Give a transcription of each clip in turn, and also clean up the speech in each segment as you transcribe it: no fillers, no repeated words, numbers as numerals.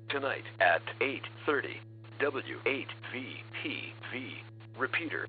tonight at 8:30. W8VPV. Repeater.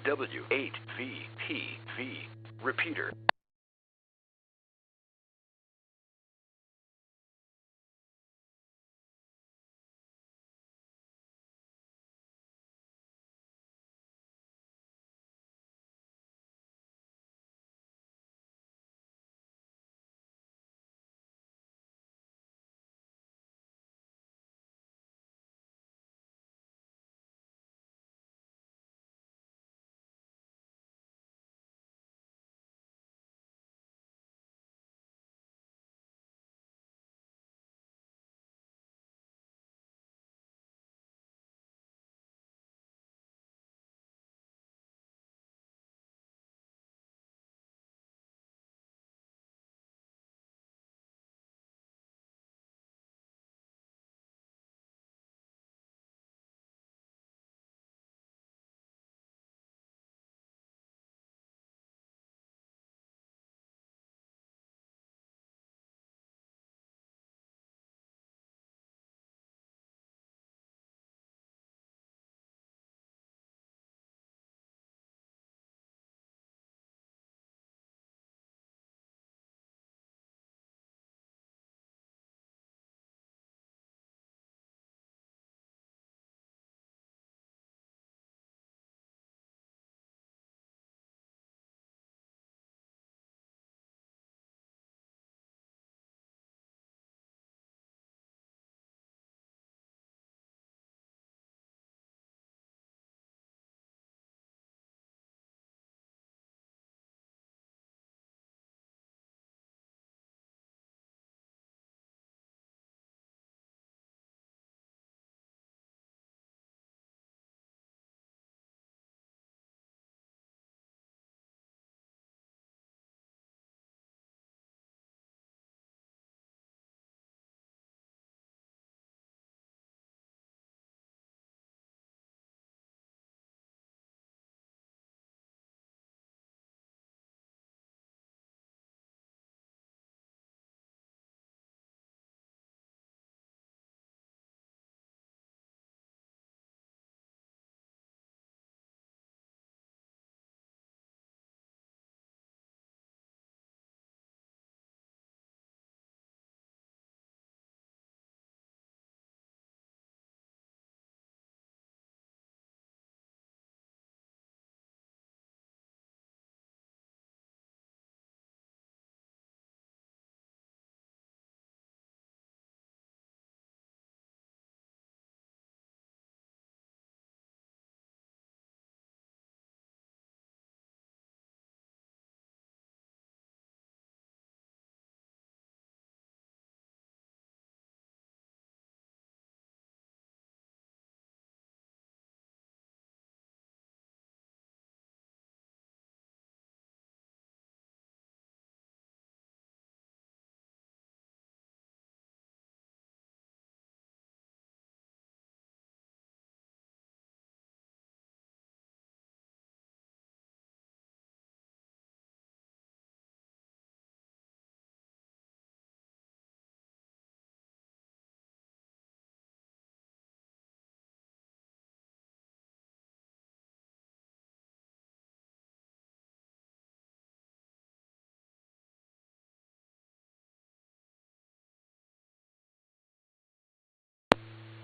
W8VPV. Repeater.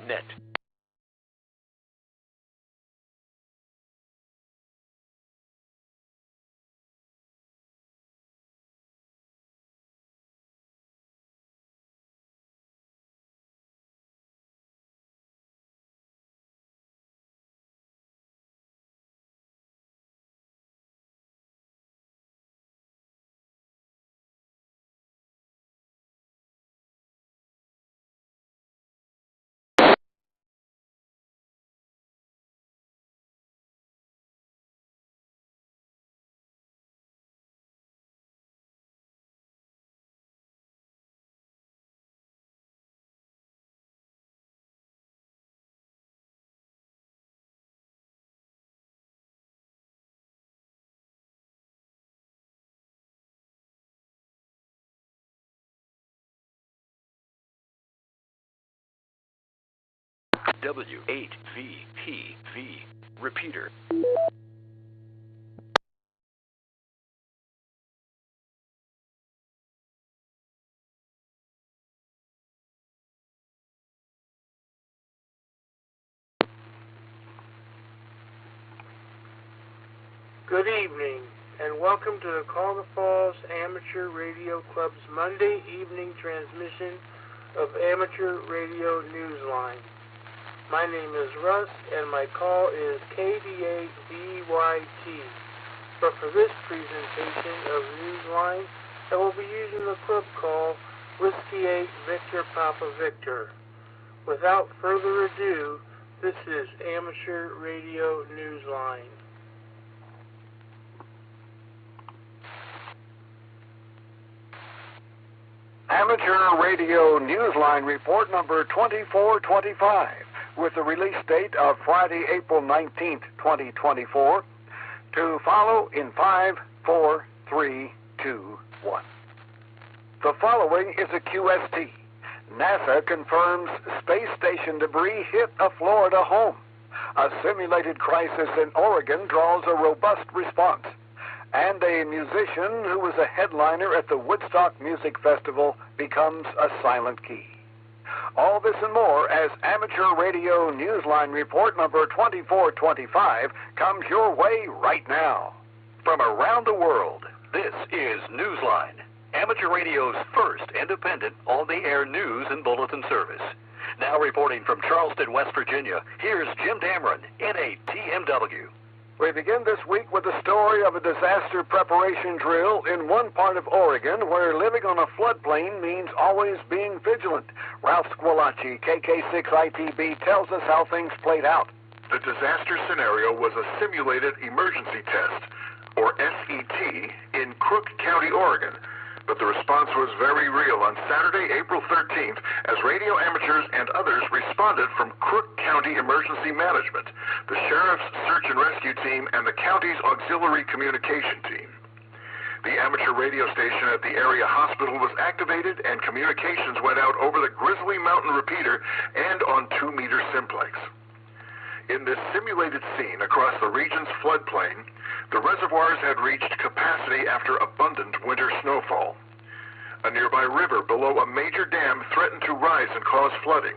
net. W8VPV. Repeater. Good evening, and welcome to the Cuyahoga Falls Amateur Radio Club's Monday evening transmission of Amateur Radio Newsline. My name is Russ, and my call is KD8VYT. But for this presentation of Newsline, I will be using the club call Whiskey 8 Victor Papa Victor. Without further ado, this is Amateur Radio Newsline. Amateur Radio Newsline report number 2425 with the release date of Friday, April 19th, 2024, to follow in 5, 4, 3, 2, 1. The following is a QST. NASA confirms space station debris hit a Florida home. A simulated crisis in Oregon draws a robust response. And a musician who was a headliner at the Woodstock Music Festival becomes a silent key. All this and more as Amateur Radio Newsline report number 2425 comes your way right now. From around the world, this is Newsline, Amateur Radio's first independent on-the-air news and bulletin service. Now reporting from Charleston, West Virginia, here's Jim Dameron, N8TMW. We begin this week with the story of a disaster preparation drill in one part of Oregon where living on a floodplain means always being vigilant. Ralph Squillace, KK6ITB, tells us how things played out. The disaster scenario was a simulated emergency test, or SET, in Crook County, Oregon. But the response was very real on Saturday, April 13th, as radio amateurs and others responded from Crook County Emergency Management, the Sheriff's Search and Rescue Team, and the county's Auxiliary Communication Team. The amateur radio station at the area hospital was activated, and communications went out over the Grizzly Mountain repeater and on 2-meter simplex. In this simulated scene across the region's floodplain, the reservoirs had reached capacity after abundant winter snowfall. A nearby river below a major dam threatened to rise and cause flooding.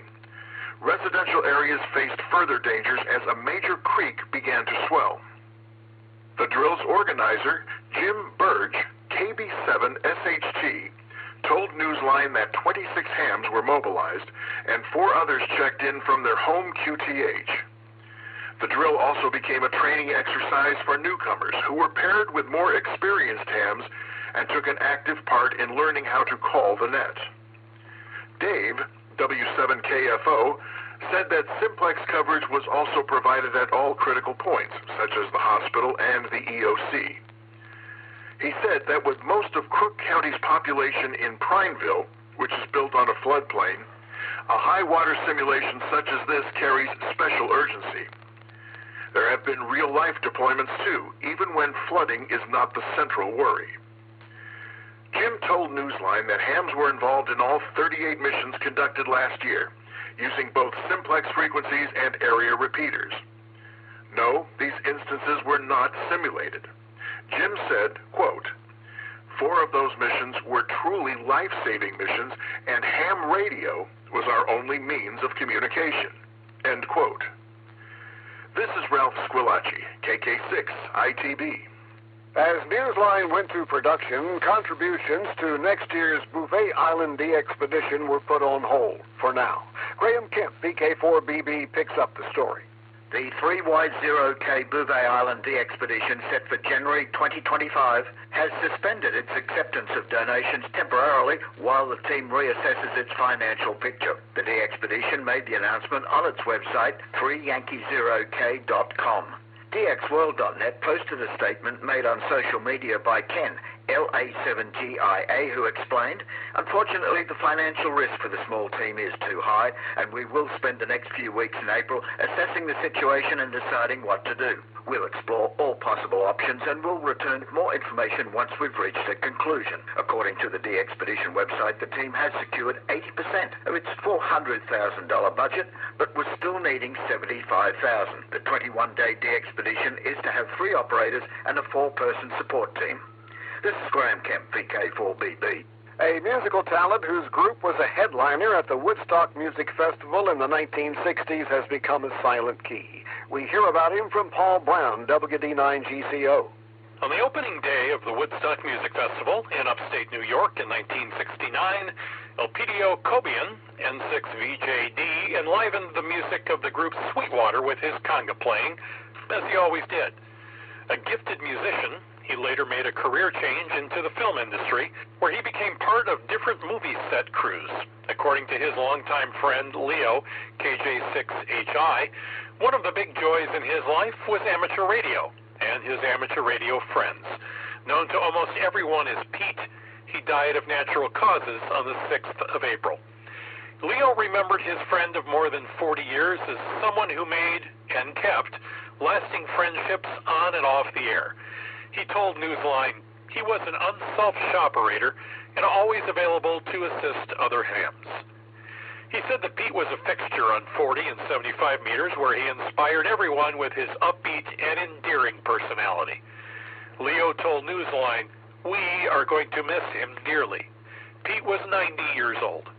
Residential areas faced further dangers as a major creek began to swell. The drill's organizer, Jim Burge, KB7SHT, told Newsline that 26 hams were mobilized and 4 others checked in from their home QTH. The drill also became a training exercise for newcomers who were paired with more experienced hams and took an active part in learning how to call the net. Dave, W7KFO, said that simplex coverage was also provided at all critical points, such as the hospital and the EOC. He said that with most of Crook County's population in Prineville, which is built on a floodplain, a high water simulation such as this carries special urgency. There have been real-life deployments, too, even when flooding is not the central worry. Jim told Newsline that hams were involved in all 38 missions conducted last year, using both simplex frequencies and area repeaters. No, these instances were not simulated. Jim said, quote, 4 of those missions were truly life-saving missions, and ham radio was our only means of communication. End quote. This is Ralph Squillace, KK6 ITB. As Newsline went to production, contributions to next year's Bouvet Island expedition were put on hold for now. Graham Kemp, VK4BB, picks up the story. The 3Y0K Bouvet Island expedition, set for January 2025, has suspended its acceptance of donations temporarily while the team reassesses its financial picture. The expedition made the announcement on its website, 3yankee0k.com. DXworld.net posted a statement made on social media by Ken, LA7GIA, who explained, "Unfortunately, the financial risk for the small team is too high, and we will spend the next few weeks in April assessing the situation and deciding what to do. We'll explore all possible options and we'll return with more information once we've reached a conclusion." According to the DXpedition website, the team has secured 80% of its $400,000 budget, but was still needing $75,000. The 21-day DXpedition is to have 3 operators and a 4-person support team. This is Graham Kemp, VK4BB. A musical talent whose group was a headliner at the Woodstock Music Festival in the 1960s has become a silent key. We hear about him from Paul Brown, WD9GCO. On the opening day of the Woodstock Music Festival in upstate New York in 1969, Elpidio Cobian, N6VJD, enlivened the music of the group Sweetwater with his conga playing, as he always did. A gifted musician, he later made a career change into the film industry, where he became part of different movie set crews. According to his longtime friend Leo, KJ6HI, one of the big joys in his life was amateur radio and his amateur radio friends. Known to almost everyone as Pete, he died of natural causes on the 6th of April. Leo remembered his friend of more than 40 years as someone who made, and kept, lasting friendships on and off the air. He told Newsline he was an unselfish operator and always available to assist other hams. He said that Pete was a fixture on 40 and 75 meters, where he inspired everyone with his upbeat and endearing personality. Leo told Newsline, "We are going to miss him dearly." Pete was 90 years old.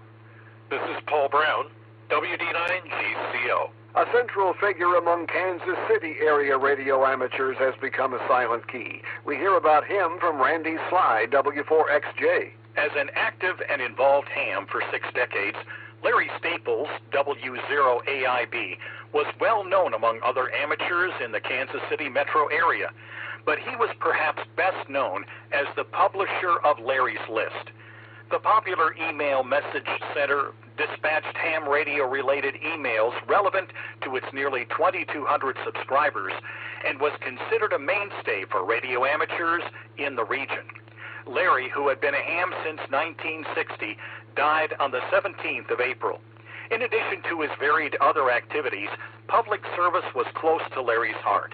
This is Paul Brown, WD9GCO. A central figure among Kansas City area radio amateurs has become a silent key. We hear about him from Randy Sly, W4XJ. As an active and involved ham for 6 decades, Larry Staples, W0AIB, was well known among other amateurs in the Kansas City metro area, but he was perhaps best known as the publisher of Larry's List. The popular email message center dispatched ham radio-related emails relevant to its nearly 2,200 subscribers and was considered a mainstay for radio amateurs in the region. Larry, who had been a ham since 1960, died on the 17th of April. In addition to his varied other activities, public service was close to Larry's heart.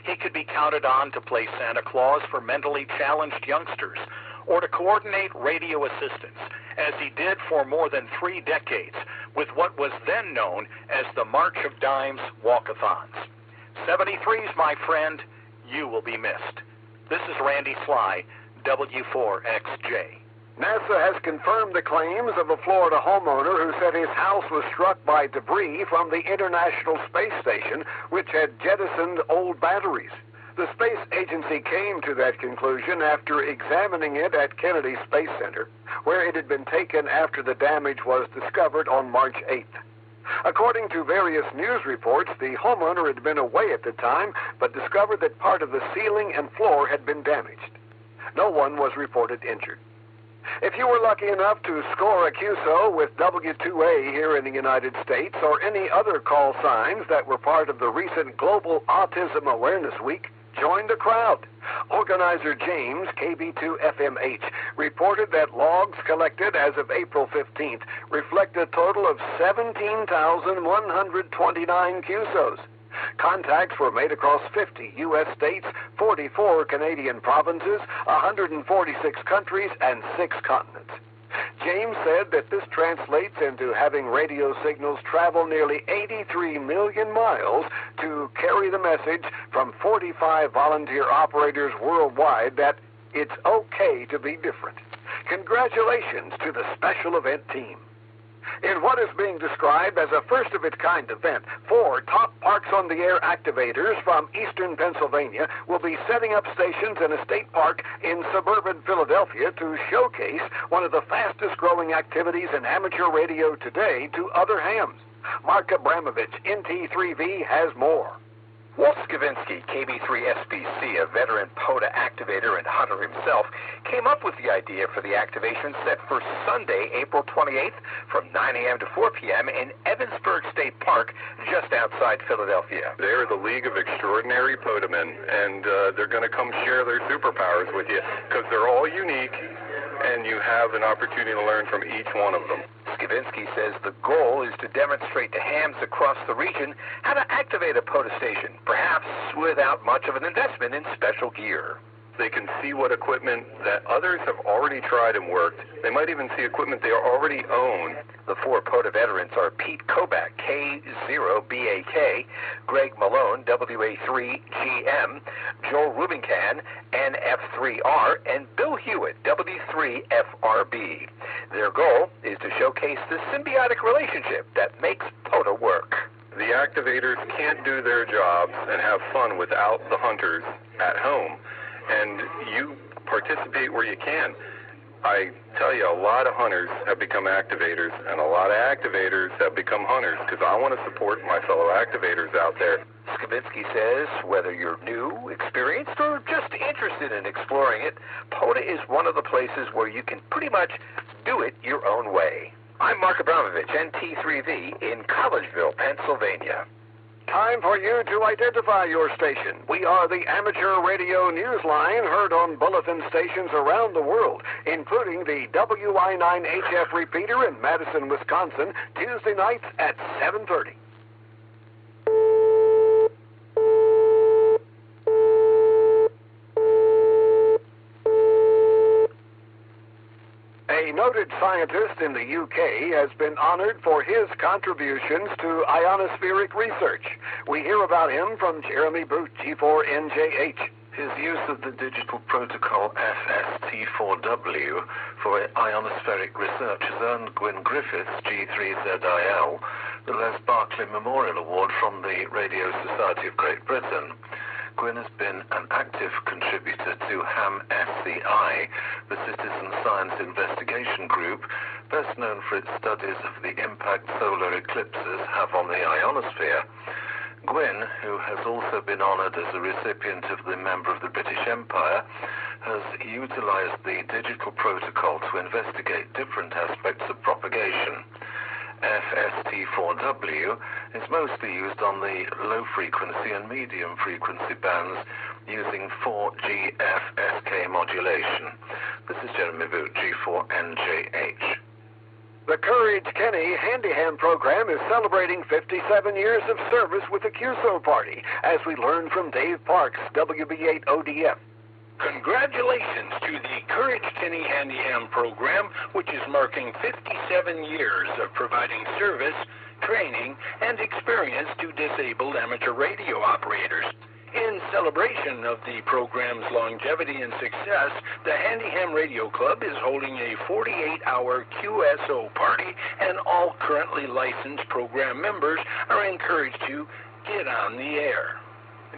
He could be counted on to play Santa Claus for mentally challenged youngsters, or to coordinate radio assistance, as he did for more than 3 decades with what was then known as the March of Dimes Walkathons. 73s, my friend, you will be missed. This is Randy Sly, W4XJ. NASA has confirmed the claims of a Florida homeowner who said his house was struck by debris from the International Space Station, which had jettisoned old batteries. The space agency came to that conclusion after examining it at Kennedy Space Center, where it had been taken after the damage was discovered on March 8th. According to various news reports, the homeowner had been away at the time, but discovered that part of the ceiling and floor had been damaged. No one was reported injured. If you were lucky enough to score a QSO with W2A here in the United States, or any other call signs that were part of the recent Global Autism Awareness Week, join the crowd. Organizer James, KB2FMH, reported that logs collected as of April 15th reflect a total of 17,129 QSOs. Contacts were made across 50 U.S. states, 44 Canadian provinces, 146 countries, and 6 continents. James said that this translates into having radio signals travel nearly 83 million miles to carry the message from 45 volunteer operators worldwide that It's okay to be different. Congratulations to the special event team. In what is being described as a first-of-its-kind event, 4 top Parks-on-the-Air activators from eastern Pennsylvania will be setting up stations in a state park in suburban Philadelphia to showcase one of the fastest-growing activities in amateur radio today to other hams. Mark Abramovich, NT3V, has more. Walt Skavinsky, KB3SBC, a veteran POTA activator and hunter himself, came up with the idea for the activation set for Sunday, April 28th from 9 a.m. to 4 p.m. in Evansburg State Park, just outside Philadelphia. They're the League of Extraordinary POTA men, and they're going to come share their superpowers with you because they're all unique, and you have an opportunity to learn from each one of them. Skavinsky says the goal is to demonstrate to hams across the region how to activate a POTA station, perhaps without much of an investment in special gear. They can see what equipment that others have already tried and worked. They might even see equipment they already own. The 4 POTA veterans are Pete Kobach, K0BAK, Greg Malone, WA3GM, Joel Rubincan, NF3R, and Bill Hewitt, W3FRB. Their goal is to showcase the symbiotic relationship that makes POTA work. The activators can't do their jobs and have fun without the hunters at home. And you participate where you can. I tell you, a lot of hunters have become activators, and a lot of activators have become hunters, because I want to support my fellow activators out there. Skavinsky says whether you're new, experienced, or just interested in exploring it, POTA is one of the places where you can pretty much do it your own way. I'm Mark Abramovich, NT3V, in Collegeville, Pennsylvania. Time for you to identify your station. We are the Amateur Radio Newsline, heard on bulletin stations around the world, including the WI9HF repeater in Madison, Wisconsin, Tuesday nights at 7:30. A noted scientist in the UK has been honored for his contributions to ionospheric research. We hear about him from Jeremy Boot, G4NJH. His use of the digital protocol FST4W for ionospheric research has earned Gwyn Griffiths, G3ZIL, the Les Barclay Memorial Award from the Radio Society of Great Britain. Gwyn has been an active contributor to HAM-SCI, the Citizen Science Investigation Group, best known for its studies of the impact solar eclipses have on the ionosphere. Gwyn, who has also been honored as a recipient of the Member of the British Empire, has utilized the digital protocol to investigate different aspects of propagation. FST4W is mostly used on the low frequency and medium frequency bands using 4GFSK modulation. This is Jeremy Boot, G4NJH. The Courage Kenny Handyham program is celebrating 57 years of service with the QSO Party, as we learn from Dave Parks, WB8ODF. Congratulations to the Courage Kenny Handyham program, which is marking 57 years of providing service, training, and experience to disabled amateur radio operators. In celebration of the program's longevity and success, the Handyham Radio Club is holding a 48-hour QSO party, and all currently licensed program members are encouraged to get on the air.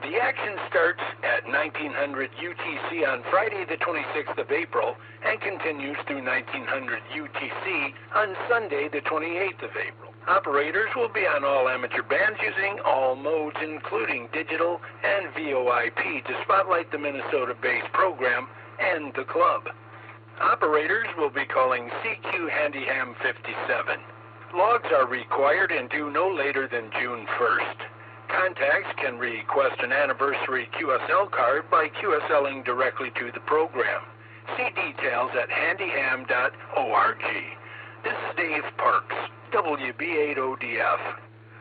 The action starts at 1900 UTC on Friday the 26th of April and continues through 1900 UTC on Sunday the 28th of April. Operators will be on all amateur bands using all modes, including digital and VoIP, to spotlight the Minnesota-based program and the club. Operators will be calling CQ Handyham 57. Logs are required and due no later than June 1st. Contacts can request an anniversary QSL card by QSLing directly to the program. See details at handyham.org. This is Dave Parks, WB8ODF.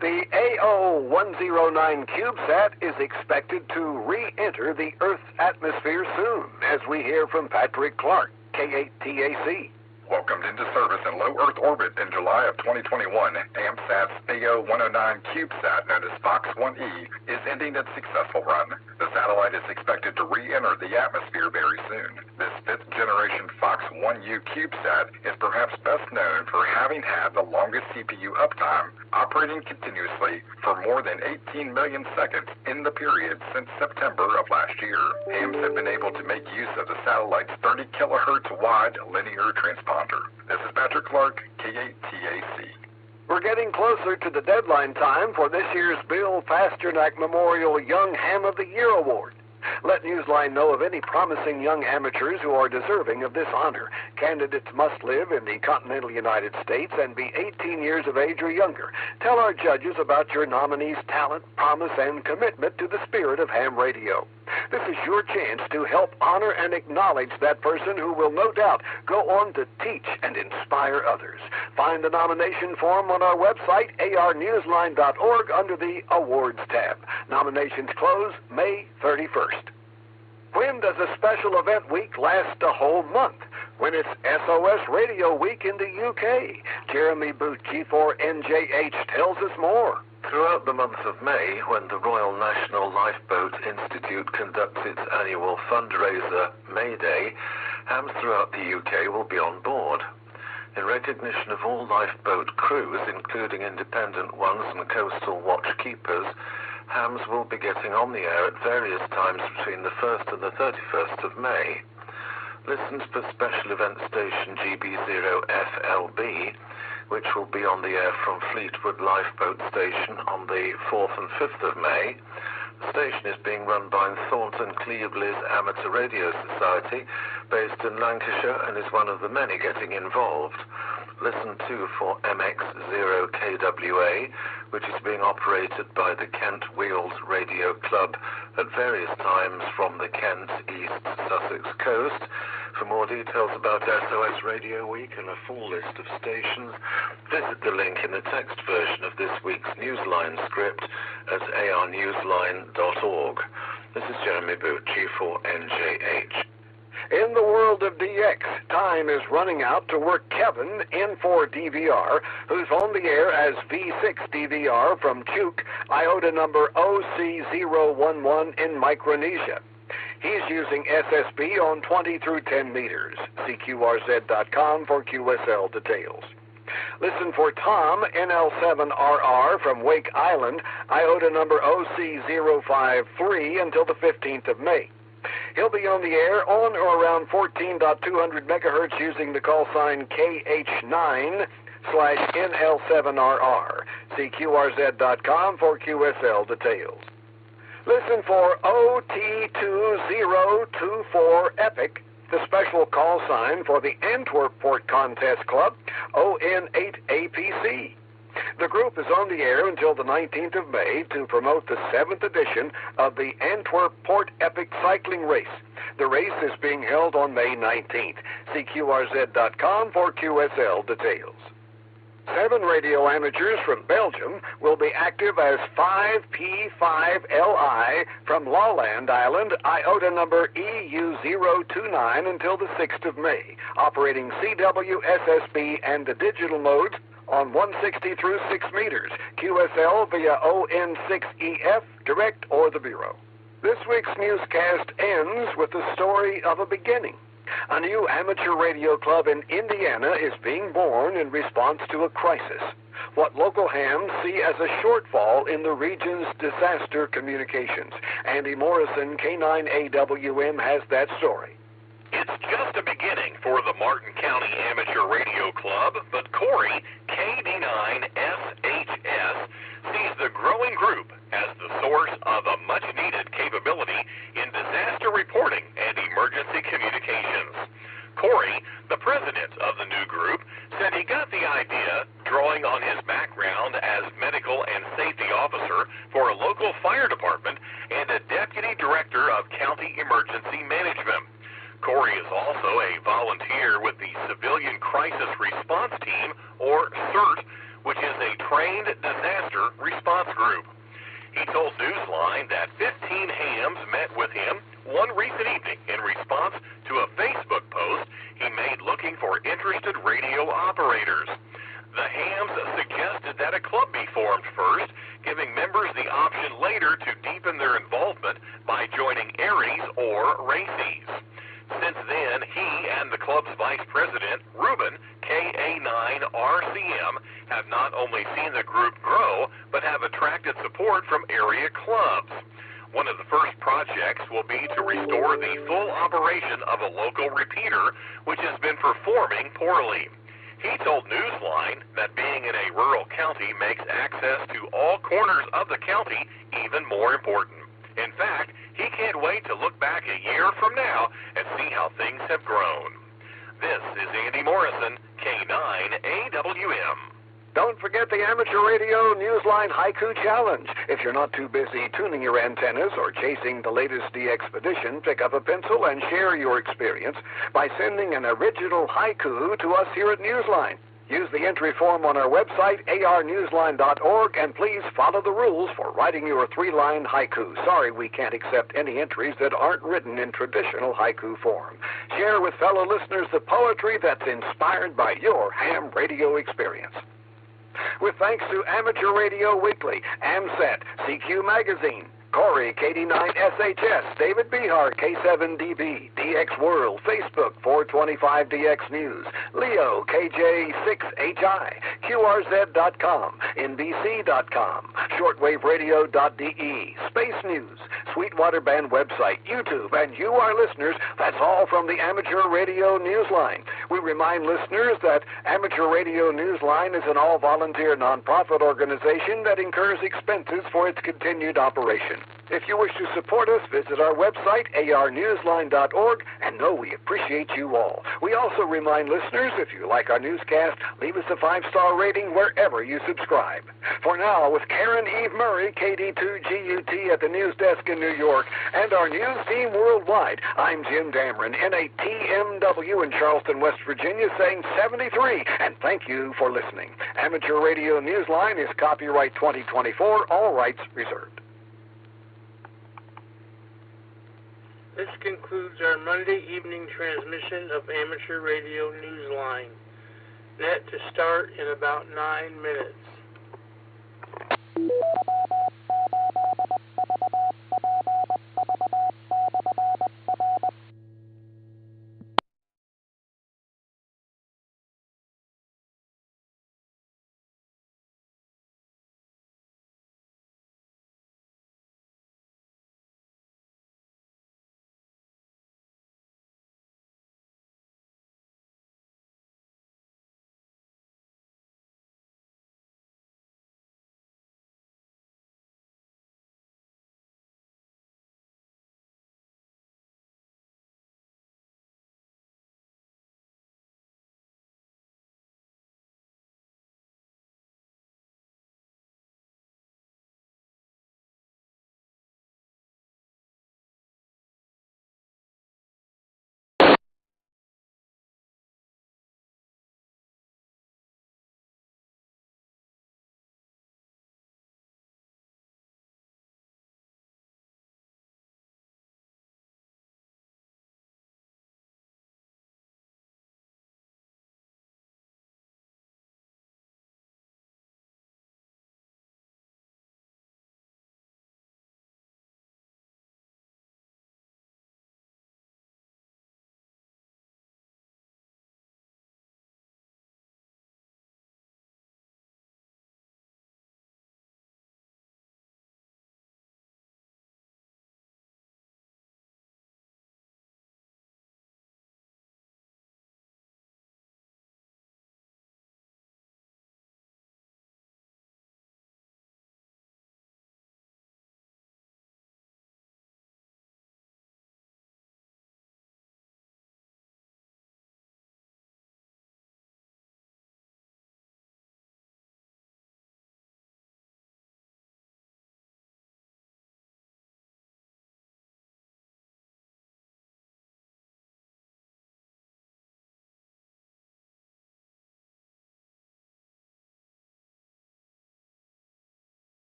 The AO-109 CubeSat is expected to re-enter the Earth's atmosphere soon, as we hear from Patrick Clark, K8TAC. Welcomed into service in low Earth orbit in July of 2021, AMSAT's AO-109 CubeSat, known as Fox 1E, is ending its successful run. The satellite is expected to re-enter the atmosphere very soon. This 5th-generation Fox 1U CubeSat is perhaps best known for having had the longest CPU uptime, operating continuously for more than 18 million seconds in the period since September of last year. Hams have been able to make use of the satellite's 30 kilohertz wide linear transponder. This is Patrick Clark, K8TAC. We're getting closer to the deadline time for this year's Bill Pasternak Memorial Young Ham of the Year Award. Let Newsline know of any promising young amateurs who are deserving of this honor. Candidates must live in the continental United States and be 18 years of age or younger. Tell our judges about your nominee's talent, promise, and commitment to the spirit of ham radio. This is your chance to help honor and acknowledge that person who will no doubt go on to teach and inspire others. Find the nomination form on our website, arnewsline.org, under the Awards tab. Nominations close May 31st. When does a special event week last a whole month? When it's SOS Radio Week in the UK. Jeremy Boot, G4NJH, tells us more. Throughout the month of May, when the Royal National Lifeboat Institute conducts its annual fundraiser, May Day, hams throughout the UK will be on board. In recognition of all lifeboat crews, including independent ones and coastal watchkeepers, hams will be getting on the air at various times between the 1st and the 31st of May. Listen to the special event station GB0FLB, which will be on the air from Fleetwood Lifeboat Station on the 4th and 5th of May. The station is being run by Thornton Cleveland's Amateur Radio Society, based in Lancashire, and is one of the many getting involved. Listen too for MX0KWA, which is being operated by the Kent Weald Radio Club at various times from the Kent East Sussex coast. For more details about SOS Radio Week and a full list of stations, visit the link in the text version of this week's Newsline script at arnewsline.org. This is Jeremy Boot, G4NJH. In the world of DX, time is running out to work Kevin, N4DVR, who's on the air as V6DVR from Chuuk, IOTA number OC011 in Micronesia. He's using SSB on 20 through 10 meters. See QRZ.com for QSL details. Listen for Tom, NL7RR from Wake Island, IOTA number OC053 until the 15th of May. He'll be on the air on or around 14.200 megahertz using the call sign KH9/NL7RR. See QRZ.com for QSL details. Listen for OT2024 EPIC, the special call sign for the Antwerp Port Contest Club, ON8APC. The group is on the air until the 19th of May to promote the 7th edition of the Antwerp Port Epic Cycling Race. The race is being held on May 19th. See QRZ.com for QSL details. 7 radio amateurs from Belgium will be active as 5P5LI from Lowland Island, IOTA number EU029 until the 6th of May, operating CW, SSB, and the digital modes on 160 through 6 meters, QSL via ON6EF, direct or the Bureau. This week's newscast ends with the story of a beginning. A new amateur radio club in Indiana is being born in response to a crisis. What local hams see as a shortfall in the region's disaster communications. Andy Morrison, K9AWM, has that story. It's just a beginning for the Martin County Amateur Radio Club, but Corey, KD9SHS, sees the growing group as the source of a much-needed capability in disaster reporting and emergency communications. Corey, the president of the new group, said he got the idea drawing on his background as medical and safety officer for a local fire department and a deputy director of county emergency management. Corey is also a volunteer with the Civilian Crisis Response Team, or CERT, which is a trained disaster response group. He told Newsline that 15 hams met with him one recent evening in response to a Facebook post he made looking for interested radio operators. The hams suggested that a club be formed first, giving members the option later to deepen their involvement by joining Aries or Races. Since then, he and the club's vice president, Ruben, KA9RCM, have not only seen the group grow, but have attracted support from area clubs. One of the first projects will be to restore the full operation of a local repeater, which has been performing poorly. He told Newsline that being in a rural county makes access to all corners of the county even more important. In fact, he can't wait to look back a year from now and see how things have grown. This is Andy Morrison, K9AWM. Don't forget the Amateur Radio Newsline Haiku Challenge. If you're not too busy tuning your antennas or chasing the latest de-expedition, pick up a pencil and share your experience by sending an original haiku to us here at Newsline. Use the entry form on our website, arnewsline.org, and please follow the rules for writing your 3-line haiku. Sorry, we can't accept any entries that aren't written in traditional haiku form. Share with fellow listeners the poetry that's inspired by your ham radio experience. With thanks to Amateur Radio Weekly, AMSET, CQ Magazine, Corey, KD9SHS, David Bihar, K7DB, DX World, Facebook, 425DX News, Leo, KJ6HI, QRZ.com, NBC.com, shortwaveradio.de, Space News, Sweetwater Band website, YouTube, and you, our listeners, that's all from the Amateur Radio Newsline. We remind listeners that Amateur Radio Newsline is an all-volunteer nonprofit organization that incurs expenses for its continued operation. If you wish to support us, visit our website, arnewsline.org, and know we appreciate you all. We also remind listeners, if you like our newscast, leave us a 5-star rating wherever you subscribe. For now, with Karen Eve Murray, KD2GUT at the news desk in New York, and our news team worldwide, I'm Jim Dameron, NATMW in Charleston, West Virginia, saying 73, and thank you for listening. Amateur Radio Newsline is copyright 2024, all rights reserved. This concludes our Monday evening transmission of Amateur Radio Newsline. Net to start in about 9 minutes.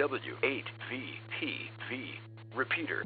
W8VPV. Repeater.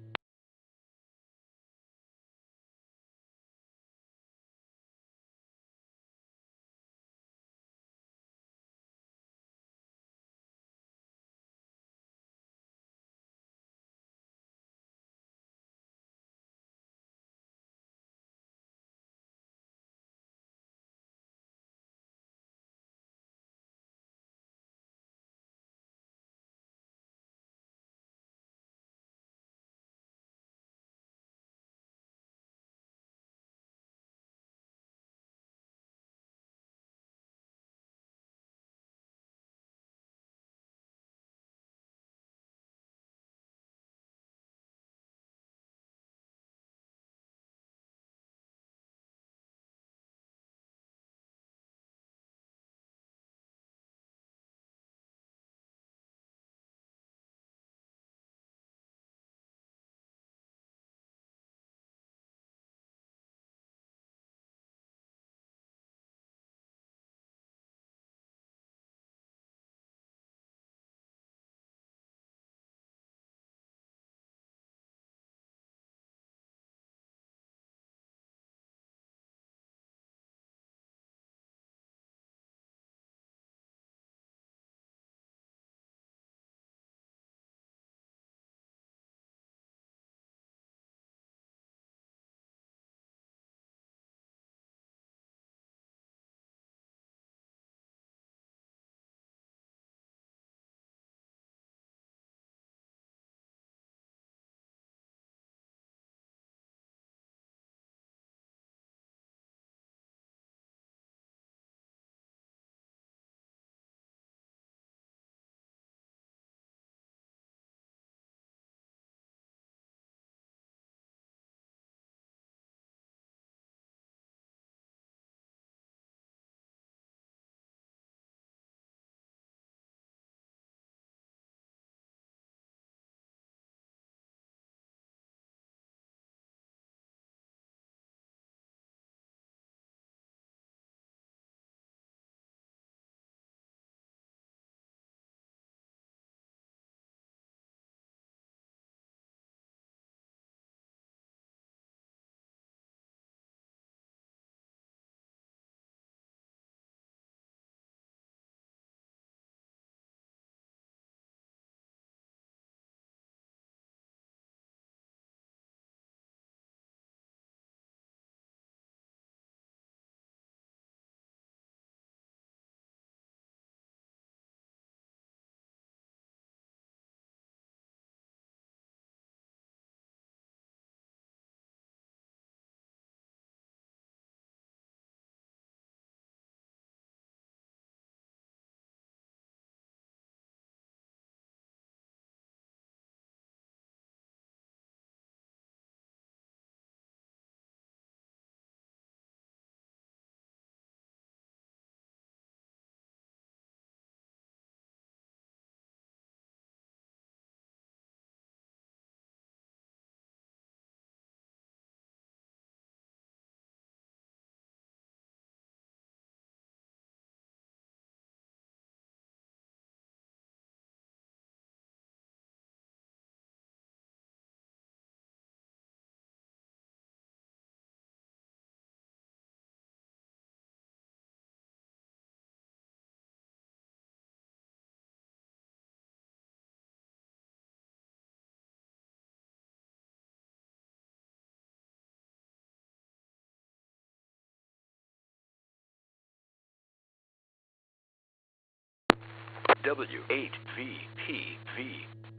W8VPV.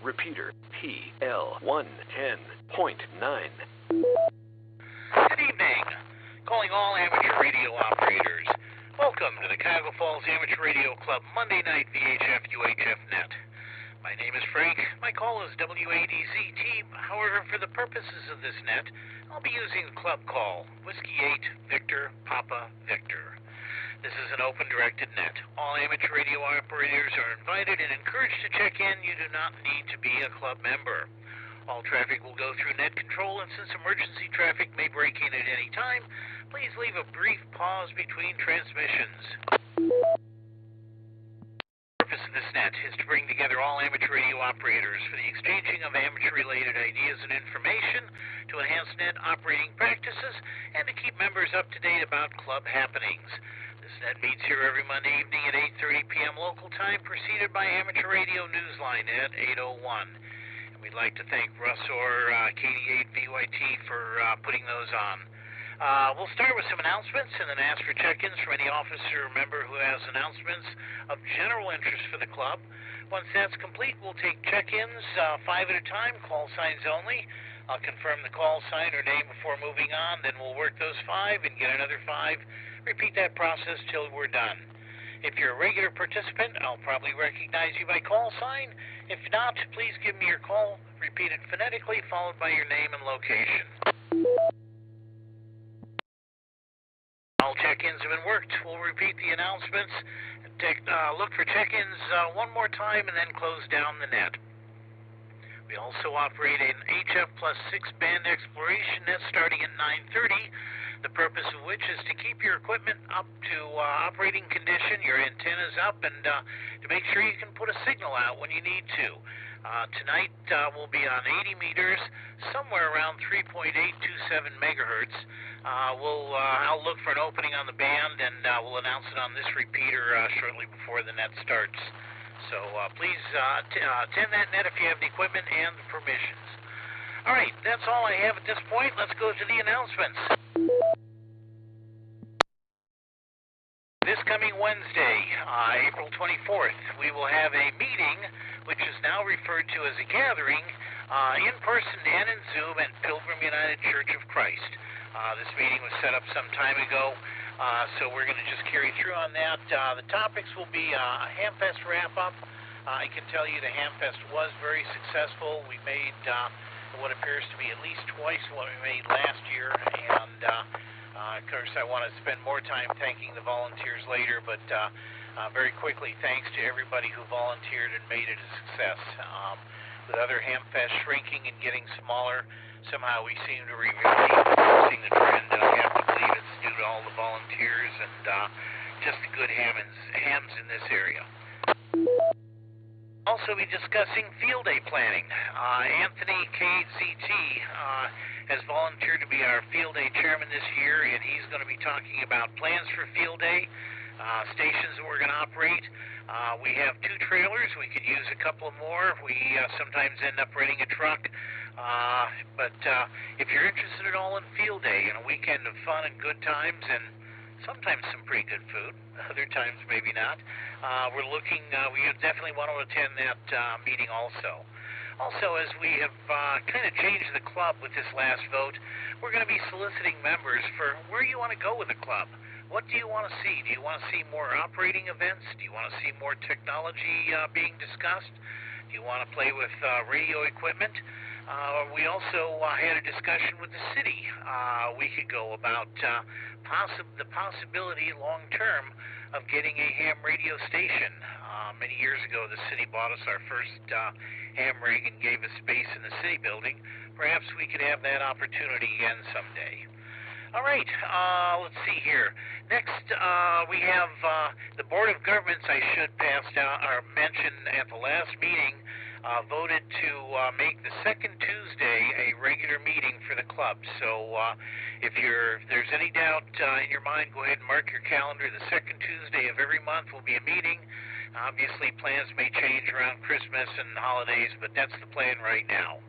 Repeater. PL110.9. Good evening. Calling all amateur radio operators. Welcome to the Cuyahoga Falls Amateur Radio Club Monday Night VHF UHF Net. My name is Frank. My call is W8EZT. However, for the purposes of this net, I'll be using the club call, Whiskey 8, Victor, Papa, Victor. This is an open directed net. All amateur radio operators are invited and encouraged to check in. You do not need to be a club member. All traffic will go through net control, and since emergency traffic may break in at any time, please leave a brief pause between transmissions. The purpose of this net is to bring together all amateur radio operators for the exchanging of amateur-related ideas and information to enhance net operating practices and to keep members up to date about club happenings. This net meets here every Monday evening at 8:30 p.m. local time, preceded by amateur radio Newsline at 8:01. And we'd like to thank Russ or KD8VYT for putting those on. We'll start with some announcements and then ask for check-ins from any officer or member who has announcements of general interest for the club. Once that's complete, we'll take check-ins 5 at a time, call signs only. I'll confirm the call sign or name before moving on, then we'll work those 5 and get another 5. Repeat that process till we're done. If you're a regular participant, I'll probably recognize you by call sign. If not, please give me your call, repeated phonetically, followed by your name and location. All check-ins have been worked. We'll repeat the announcements. Look for check-ins one more time and then close down the net. We also operate an HF plus 6 band exploration net starting at 9:30. The purpose of which is to keep your equipment up to operating condition, your antennas up, and to make sure you can put a signal out when you need to. Tonight we'll be on 80 meters, somewhere around 3.827 megahertz. I'll look for an opening on the band, and we'll announce it on this repeater shortly before the net starts. So please attend that net if you have the equipment and the permissions. All right, that's all I have at this point. Let's go to the announcements. This coming Wednesday, April 24th, we will have a meeting, which is now referred to as a gathering, in person and in Zoom at Pilgrim United Church of Christ. This meeting was set up some time ago, so we're going to just carry through on that. The topics will be a Hamfest wrap-up. I can tell you the Hamfest was very successful. We made what appears to be at least twice what we made last year, and of course, I want to spend more time thanking the volunteers later, but very quickly, thanks to everybody who volunteered and made it a success. With other Hamfest shrinking and getting smaller, somehow we seem to be reversing the trend, and I have to believe it's due to all the volunteers and just the good hams in this area. Also be discussing field day planning. Anthony KZT has volunteered to be our field day chairman this year, and he's going to be talking about plans for field day, stations that we're going to operate. We have 2 trailers. We could use a couple more. We sometimes end up renting a truck. But if you're interested at all in field day and a weekend of fun and good times and sometimes some pretty good food, other times maybe not, we're looking, we definitely want to attend that meeting also. Also, as we have kind of changed the club with this last vote, we're going to be soliciting members for where you want to go with the club. What do you want to see? Do you want to see more operating events? Do you want to see more technology being discussed? Do you want to play with radio equipment? We also had a discussion with the city a week ago about the possibility long-term of getting a ham radio station. Many years ago, the city bought us our first ham rig and gave us space in the city building. Perhaps we could have that opportunity again someday. All right, let's see here. Next, we have the Board of Governments, I should pass down or mention at the last meeting, voted to make the second Tuesday a regular meeting for the club. So if there's any doubt in your mind, go ahead and mark your calendar. The second Tuesday of every month will be a meeting. Obviously, plans may change around Christmas and holidays, but that's the plan right now.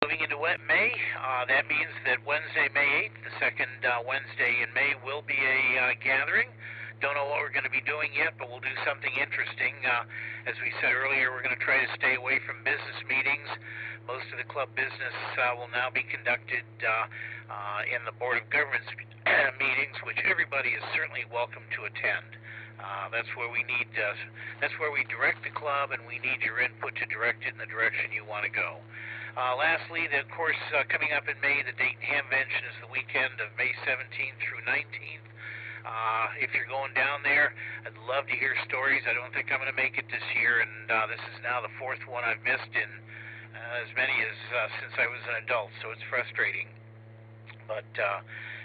Moving into May, that means that Wednesday, May 8th, the second Wednesday in May, will be a gathering. Don't know what we're going to be doing yet, but we'll do something interesting. As we said earlier, we're going to try to stay away from business meetings. Most of the club business will now be conducted in the Board of Governments meetings, which everybody is certainly welcome to attend. That's where we need. That's where we direct the club, and we need your input to direct it in the direction you want to go. Lastly, of course, coming up in May, the Dayton Hamvention is the weekend of May 17th through 19th. If you're going down there, I'd love to hear stories. I don't think I'm going to make it this year, and this is now the 4th one I've missed in as many as since I was an adult, so it's frustrating. But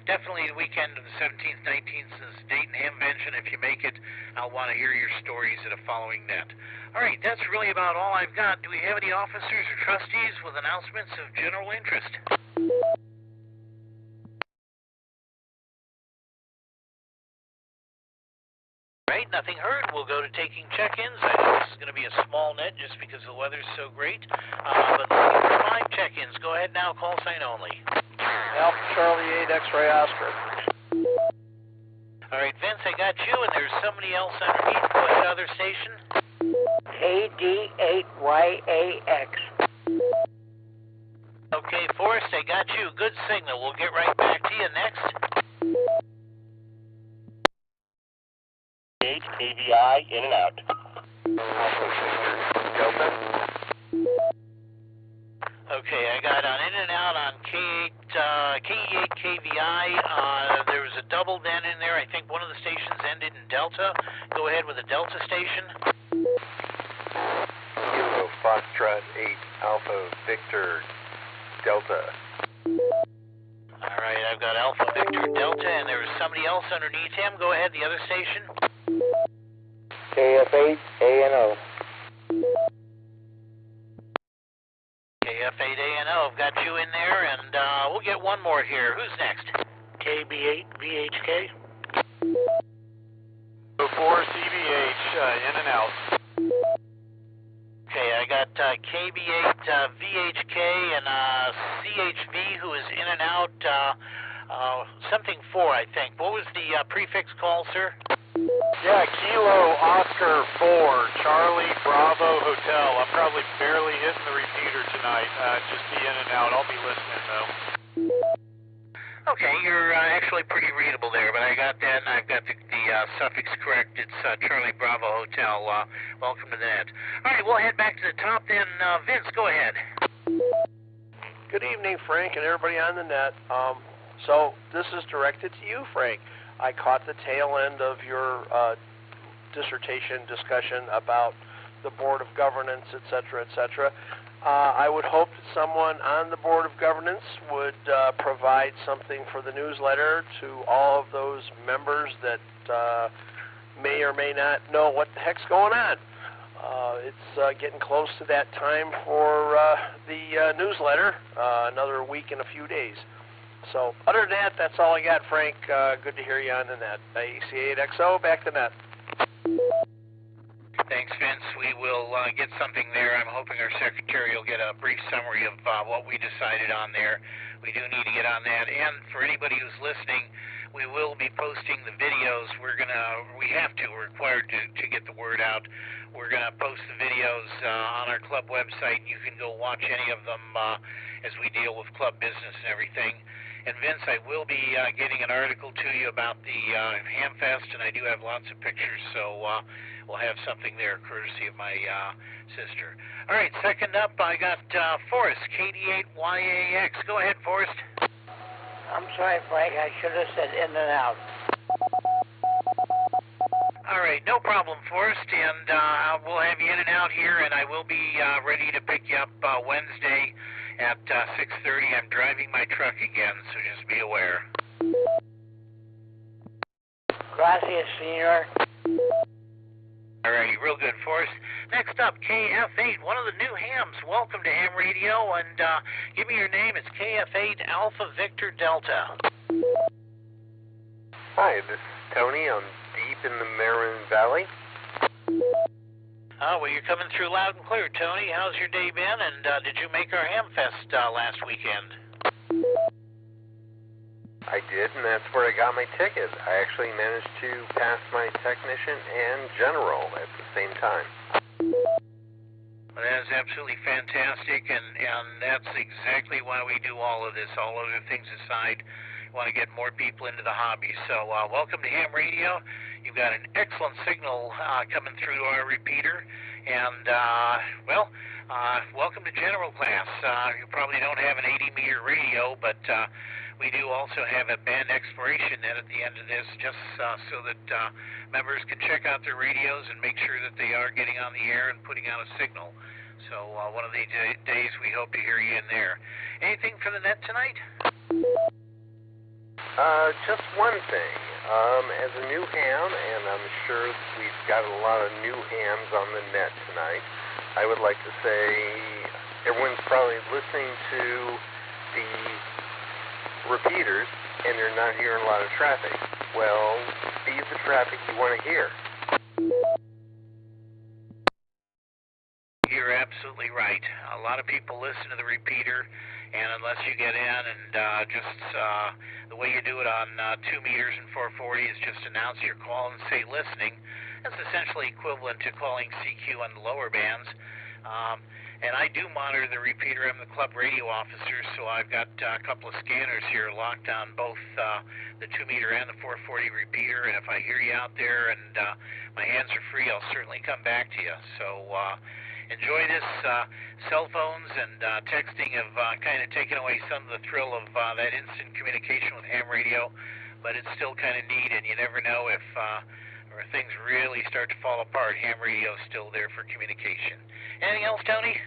definitely the weekend of the 17th, 19th is Dayton Hamvention. If you make it, I'll want to hear your stories at a following net. All right, that's really about all I've got. Do we have any officers or trustees with announcements of general interest? Right, nothing heard. We'll go to taking check-ins. I know this is going to be a small net just because the weather's so great. But looking for 5 check-ins. Go ahead now, call sign only. Alpha Charlie 8 X-Ray Oscar. All right, Vince, I got you, and there's somebody else underneath. Go ahead, other station. KD8YAX. Okay, Forrest, I got you. Good signal. We'll get right back to you. Next. 8 KVI in and out. Delta. Okay, I got on in and out on K8 KVI. There was a double then in there. I think one of the stations ended in Delta. Go ahead with the Delta station. Kilo Foxtrot 8 Alpha Victor Delta. All right, I've got Alpha Victor Delta, and there was somebody else underneath him. Go ahead, the other station. KF8 ANO. KF8 ANO, I've got you in there, and we'll get one more here. Who's next? KB8 VHK. 04 CVH, in and out. Okay, I got KB8 VHK and CHV, who is in and out. Something 4, I think. What was the prefix call, sir? Yeah, Kilo Oscar 4, Charlie Bravo Hotel. I'm probably barely hitting the repeater tonight. Just be in and out. I'll be listening, though. Okay, you're actually pretty readable there, but I got that, and I've got the suffix correct. It's Charlie Bravo Hotel. Welcome to that. All right, we'll head back to the top then. Vince, go ahead. Good evening, Frank, and everybody on the net. So this is directed to you, Frank. I caught the tail end of your dissertation discussion about the Board of Governance, et cetera, et cetera. I would hope that someone on the Board of Governance would provide something for the newsletter to all of those members that may or may not know what the heck's going on. It's getting close to that time for the newsletter, another week and a few days. So other than that, that's all I got, Frank. Good to hear you on the net. AC8XO, back to net. Thanks, Vince. We will get something there. I'm hoping our secretary will get a brief summary of what we decided on there. We do need to get on that. And for anybody who's listening, we will be posting the videos. We're required to get the word out. We're going to post the videos on our club website. You can go watch any of them as we deal with club business and everything. And Vince, I will be getting an article to you about the Hamfest, and I do have lots of pictures, so we'll have something there courtesy of my sister. All right, second up, I got Forrest, KD8YAX. Go ahead, Forrest. I'm sorry, Frank. I should have said in and out. All right, no problem, Forrest, and we'll have you in and out here, and I will be ready to pick you up Wednesday at 6:30. I'm driving my truck again, so just be aware. Gracias, senor. All righty, real good, Forrest. Next up, KF8, one of the new hams. Welcome to Ham Radio, and give me your name. It's KF8 Alpha Victor Delta. Hi, this is Tony. I'm deep in the Marin Valley. Oh, well, you're coming through loud and clear, Tony. How's your day been, and did you make our Hamfest last weekend? I did, and that's where I got my ticket. I actually managed to pass my technician and general at the same time. Well, that is absolutely fantastic, and that's exactly why we do all of this. All other things aside, we want to get more people into the hobby. So welcome to Ham Radio. You've got an excellent signal coming through our repeater, and welcome to general class. You probably don't have an 80-meter radio, but we do also have a band exploration net at the end of this, just so that members can check out their radios and make sure that they are getting on the air and putting out a signal. So one of these days we hope to hear you in there. Anything for the net tonight? Just one thing. As a new ham, and I'm sure we've got a lot of new hams on the net tonight, I would like to say everyone's probably listening to the repeaters, and you're not hearing a lot of traffic. Well, be the traffic you want to hear. You're absolutely right. A lot of people listen to the repeater, and unless you get in and the way you do it on 2 meters and 440 is just announce your call and say listening. That's essentially equivalent to calling CQ on the lower bands. And I do monitor the repeater. I'm the club radio officer, so I've got a couple of scanners here locked on both the 2 meter and the 440 repeater. And if I hear you out there and my hands are free, I'll certainly come back to you. So enjoy this. Cell phones and texting have kind of taken away some of the thrill of that instant communication with ham radio, but it's still kind of neat, and you never know if things really start to fall apart. Ham radio is still there for communication. Anything else, Tony?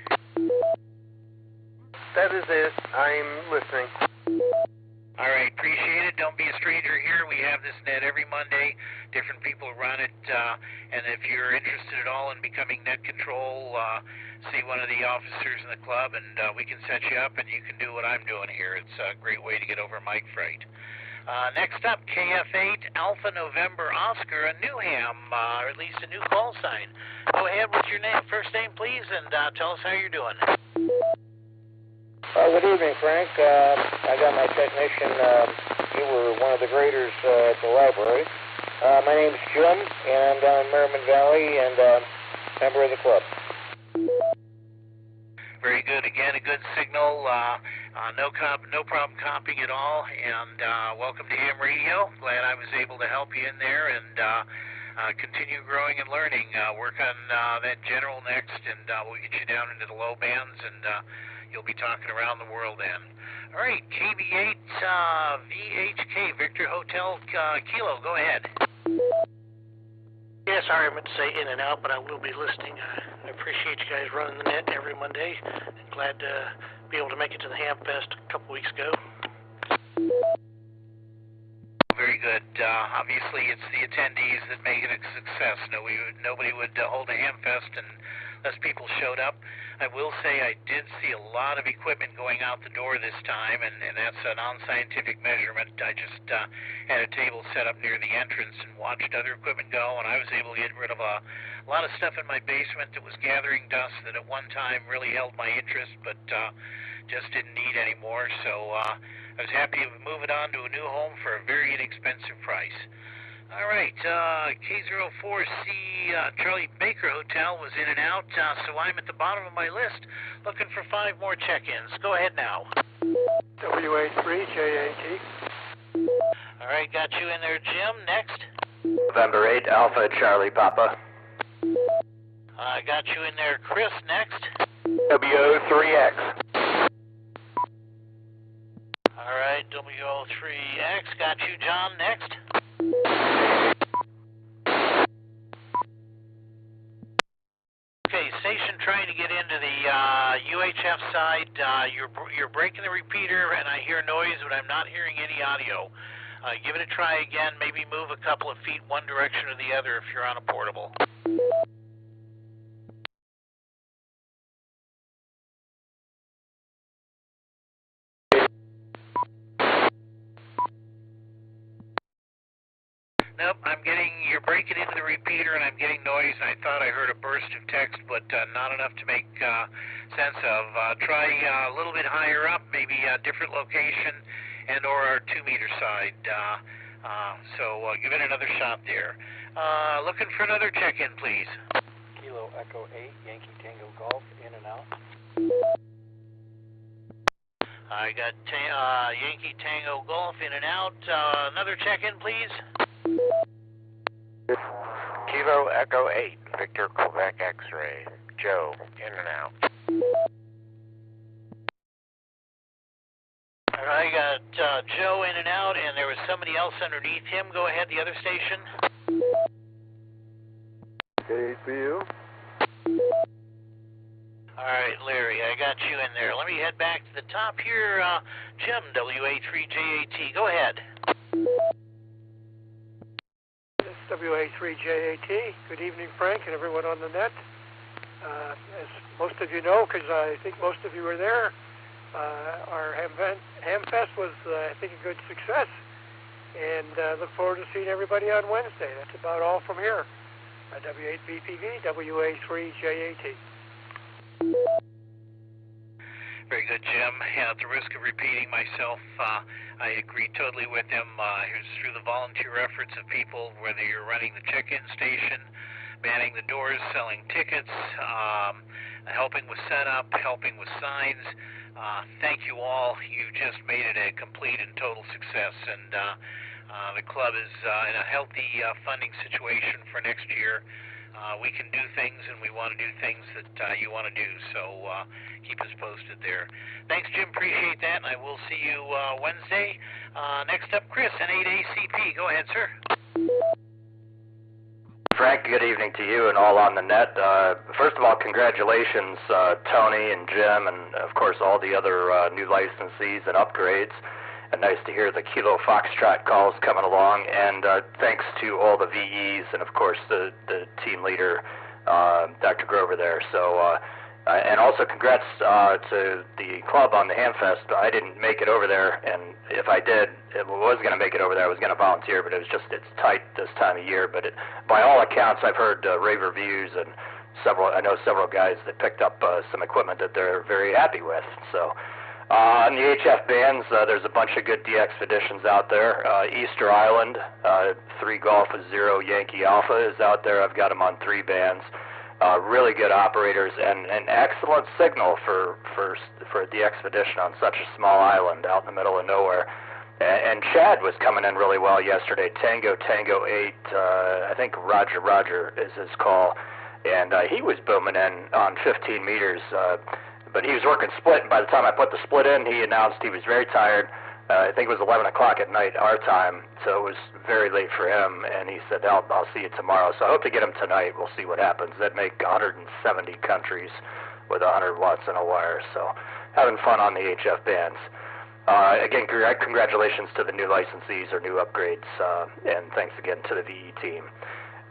That is it. I'm listening. All right, appreciate it. Don't be a stranger here. We have this net every Monday. Different people run it, and if you're interested at all in becoming net control, see one of the officers in the club, and we can set you up, and you can do what I'm doing here. It's a great way to get over mic freight. Next up, KF8 Alpha November Oscar, a new ham, or at least a new call sign. Go ahead with your name, first name, please, and tell us how you're doing. Good evening, Frank. I got my technician. You were one of the graders at the library. My name's Jim, and I'm down in Merriman Valley, and member of the club. Very good. Again, a good signal. No problem comping at all. And welcome to Ham Radio. Glad I was able to help you in there and continue growing and learning. Work on that general next, and we'll get you down into the low bands, and you'll be talking around the world then. All right, KB8 VHK Victor Hotel Kilo. Go ahead. Yeah, sorry, I meant to say in and out, but I will be listening. I appreciate you guys running the net every Monday. Glad to be able to make it to the Ham Fest a couple weeks ago. Very good. Obviously, it's the attendees that make it a success. Nobody would hold a Ham Fest unless people showed up. I will say I did see a lot of equipment going out the door this time, and that's a non-scientific measurement. I just had a table set up near the entrance and watched other equipment go, and I was able to get rid of a lot of stuff in my basement that was gathering dust that at one time really held my interest, but just didn't need anymore. So I was happy to move it on to a new home for a very inexpensive price. All right, K04C Charlie Baker Hotel was in and out, so I'm at the bottom of my list looking for 5 more check-ins. Go ahead now. W8VPV. All right, got you in there, Jim. Next. November 8 Alpha Charlie Papa. I got you in there, Chris. Next. W03X. All right, W03X. Got you, John. Next. Okay, station trying to get into the UHF side. You're breaking the repeater, and I hear noise, but I'm not hearing any audio. Give it a try again. Maybe move a couple of feet one direction or the other if you're on a portable. Nope, you're breaking into the repeater, and I'm getting noise, and I thought I heard a burst of text, but not enough to make sense of. Try a little bit higher up, maybe a different location, and or our 2 meter side. So give it another shot there. Looking for another check-in, please. Kilo Echo 8, Yankee Tango Golf, in and out. I got Yankee Tango Golf in and out. Another check-in, please. Kilo Echo 8, Victor Quebec X-Ray, Joe, in and out. All right, I got Joe in and out, and there was somebody else underneath him. Go ahead, the other station. KCU. All right, Larry, I got you in there. Let me head back to the top here. Jim, W83JAT. Go ahead. W8VPV. Good evening, Frank, and everyone on the net. As most of you know, because I think most of you were there, our Hamfest was, I think, a good success. And look forward to seeing everybody on Wednesday. That's about all from here. W8VPV, W8VPV. Very good, Jim. And at the risk of repeating myself, I agree totally with him. It's through the volunteer efforts of people, whether you're running the check-in station, manning the doors, selling tickets, helping with setup, helping with signs. Thank you all. You just made it a complete and total success. And the club is in a healthy funding situation for next year. We can do things, and we want to do things that you want to do, so keep us posted there. Thanks, Jim. Appreciate that, and I will see you Wednesday. Next up, Chris, N8ACP. Go ahead, sir. Frank, good evening to you and all on the net. First of all, congratulations, Tony and Jim, and, of course, all the other new licensees and upgrades. And nice to hear the Kilo Foxtrot calls coming along, and thanks to all the VEs and, of course, the team leader, Dr. Grover there. So, and also congrats to the club on the Hamfest. I didn't make it over there, and if I did, was going to make it over there, I was going to volunteer, but it's tight this time of year. But by all accounts, I've heard rave reviews, and I know several guys that picked up some equipment that they're very happy with. So. On the HF bands, there's a bunch of good DXpeditions out there. Easter Island, 3 Golf 0 Yankee Alpha is out there. I've got them on 3 bands. Really good operators and an excellent signal for a DXpedition on such a small island out in the middle of nowhere. And Chad was coming in really well yesterday. Tango 8, I think Roger is his call. And he was booming in on 15 meters. But he was working split, and by the time I put the split in, he announced he was very tired. I think it was 11 o'clock at night our time, so it was very late for him, and he said, I'll see you tomorrow. So I hope to get him tonight. We'll see what happens. That'd make 170 countries with 100 watts in a wire, so having fun on the HF bands. Again, congratulations to the new licensees or new upgrades, and thanks again to the VE team.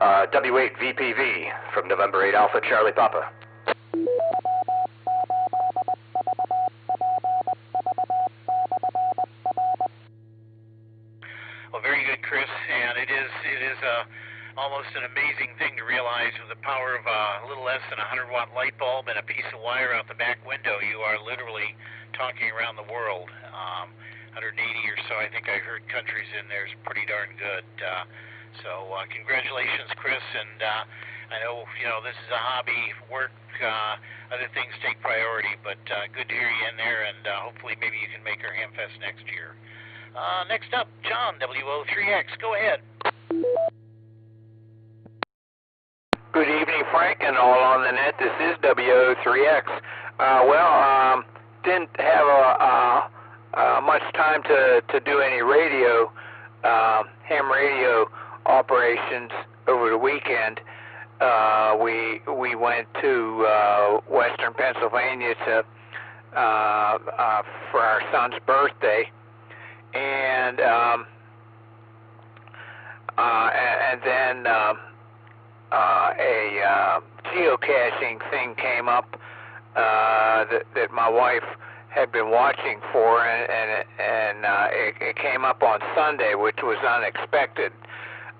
W8VPV from November 8 Alpha, Charlie Papa. Well, very good, Chris, and it is almost an amazing thing to realize with the power of a little less than a 100-watt light bulb and a piece of wire out the back window, you are literally talking around the world. 180 or so, I think I heard countries in there is pretty darn good. So congratulations, Chris, and I know this is a hobby, work, other things take priority, but good to hear you in there, and hopefully maybe you can make our Hamfest next year. Next up, John, WO3X. Go ahead. Good evening, Frank, and all on the net. This is WO3X. Didn't have much time to do any radio, ham radio operations over the weekend. We went to Western Pennsylvania for our son's birthday. And then a geocaching thing came up that my wife had been watching for, and it came up on Sunday, which was unexpected.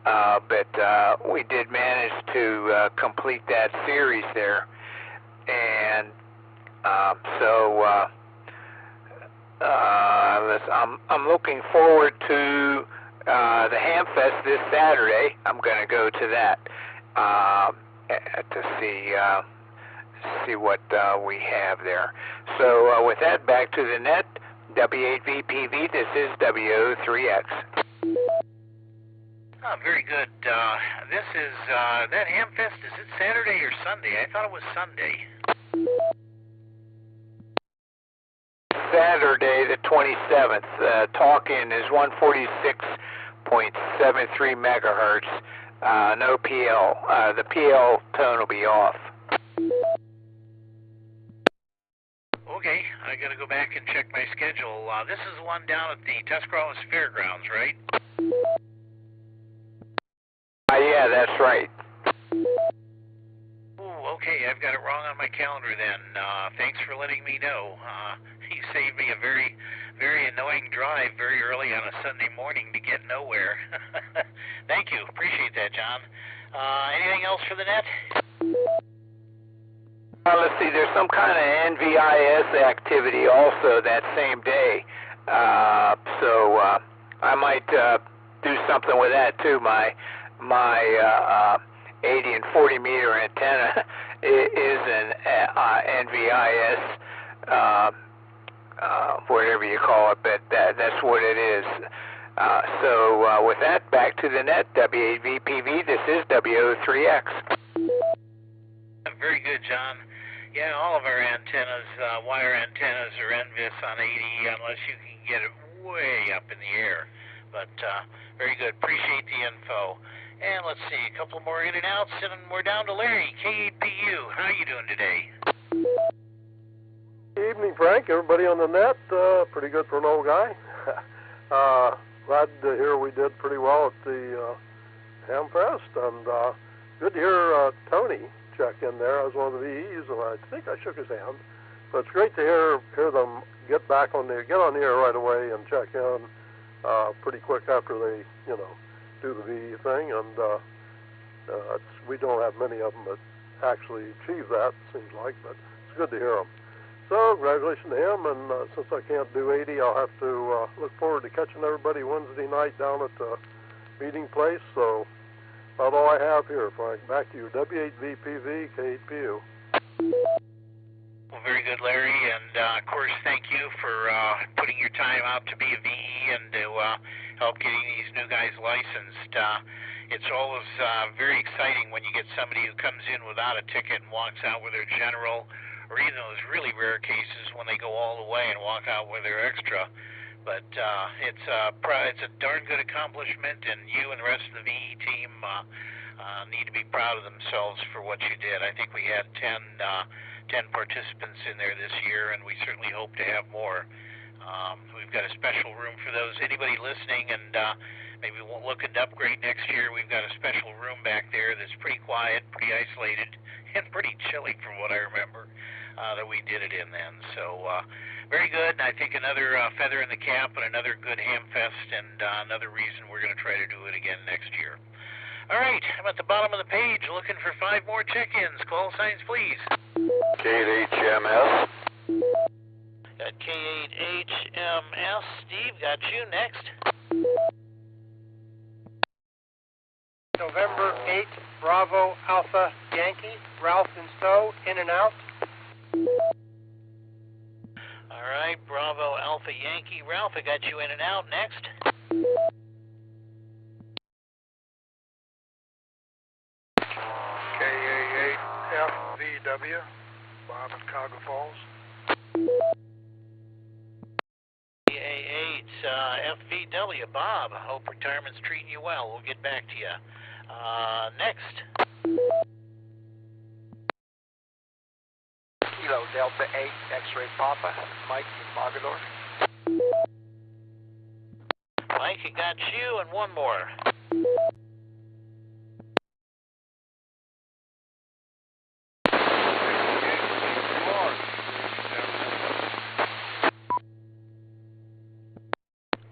But we did manage to complete that series there, and so. I'm looking forward to the Hamfest this Saturday. I'm going to go to that to see what we have there. So with that, back to the net. W8VPV. This is WO3X. Oh, very good. This is that Hamfest. Is it Saturday or Sunday? I thought it was Sunday. Saturday the 27th. Talk-in is 146.73 megahertz. No PL. The PL tone will be off. Okay, I got to go back and check my schedule. This is the one down at the Tuscarawas Fairgrounds, right? Yeah, on my calendar then. Thanks for letting me know. You saved me a very, very annoying drive very early on a Sunday morning to get nowhere. Thank you. Appreciate that, John. Anything else for the net? Let's see, there's some kind of NVIS activity also that same day. So I might do something with that too. My 80 and 40 meter antenna is an NVIS, whatever you call it, but that's what it is. So with that, back to the net, W8VPV, this is W03X. Very good, John. Yeah, all of our antennas, wire antennas are NVIS on 80 unless you can get it way up in the air. But very good. Appreciate the info. And let's see, a couple more in and outs, and we're down to Larry, KPU. How are you doing today? Good evening, Frank. Everybody on the net, pretty good for an old guy. Glad to hear we did pretty well at the Hamfest, and good to hear Tony check in there. I was one of the VEs, and I think I shook his hand. But it's great to hear them get on the air right away and check in pretty quick after they, do the VE thing. And we don't have many of them that actually achieve that, it seems like, but it's good to hear them. So congratulations to him, and since I can't do 80, I'll have to look forward to catching everybody Wednesday night down at the meeting place. So about all I have here, Frank. Back to you, W8VPV, K8PU. Well, very good, Larry, and of course, thank you for putting your time out to be a VE and to help getting these new guys licensed. It's always very exciting when you get somebody who comes in without a ticket and walks out with their general, or even those really rare cases when they go all the way and walk out with their extra. But it's a darn good accomplishment, and you and the rest of the VE team need to be proud of themselves for what you did. I think we had 10 participants in there this year, and we certainly hope to have more. We've got a special room for those. Anybody listening and maybe looking to upgrade next year, we've got a special room back there that's pretty quiet, pretty isolated, and pretty chilly from what I remember that we did it in then. So very good, and I think another feather in the cap and another good Hamfest, and another reason we're going to try to do it again next year. All right, I'm at the bottom of the page looking for 5 more check-ins. Call signs, please. K8HMS. Got K8HMS. Steve, got you next. November 8th, Bravo Alpha Yankee, Ralph and Stowe, in and out. All right, Bravo Alpha Yankee. Ralph, I got you in and out. Next. KA8FVW, Bob in Cuyahoga Falls. KA8FVW, Bob. Hope retirement's treating you well. We'll get back to you. Next. Kilo Delta 8, X-Ray Papa, Mike in Mogador. Mike, I got you, and one more.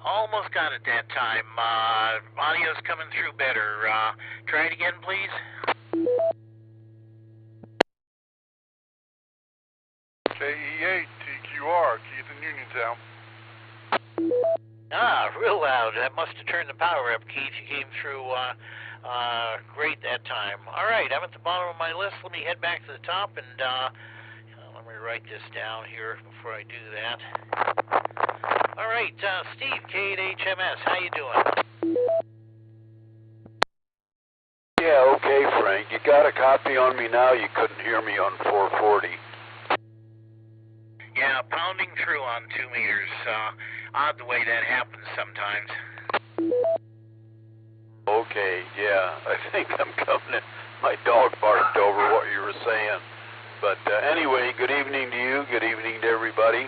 Almost got it that time. Audio's coming through better. Try it again, please. KE8, TQR, Keith in Uniontown. Real loud. That must have turned the power up, Keith. You came through great that time. All right, I'm at the bottom of my list. Let me head back to the top, and let me write this down here before I do that. All right, Steve, K8HMS, how you doing? Yeah, okay, Frank. You got a copy on me now? You couldn't hear me on 440. Yeah, pounding through on 2 meters. Odd the way that happens sometimes. Okay, yeah. I think I'm coming in. My dog barked over what you were saying. But anyway, good evening to you. Good evening to everybody.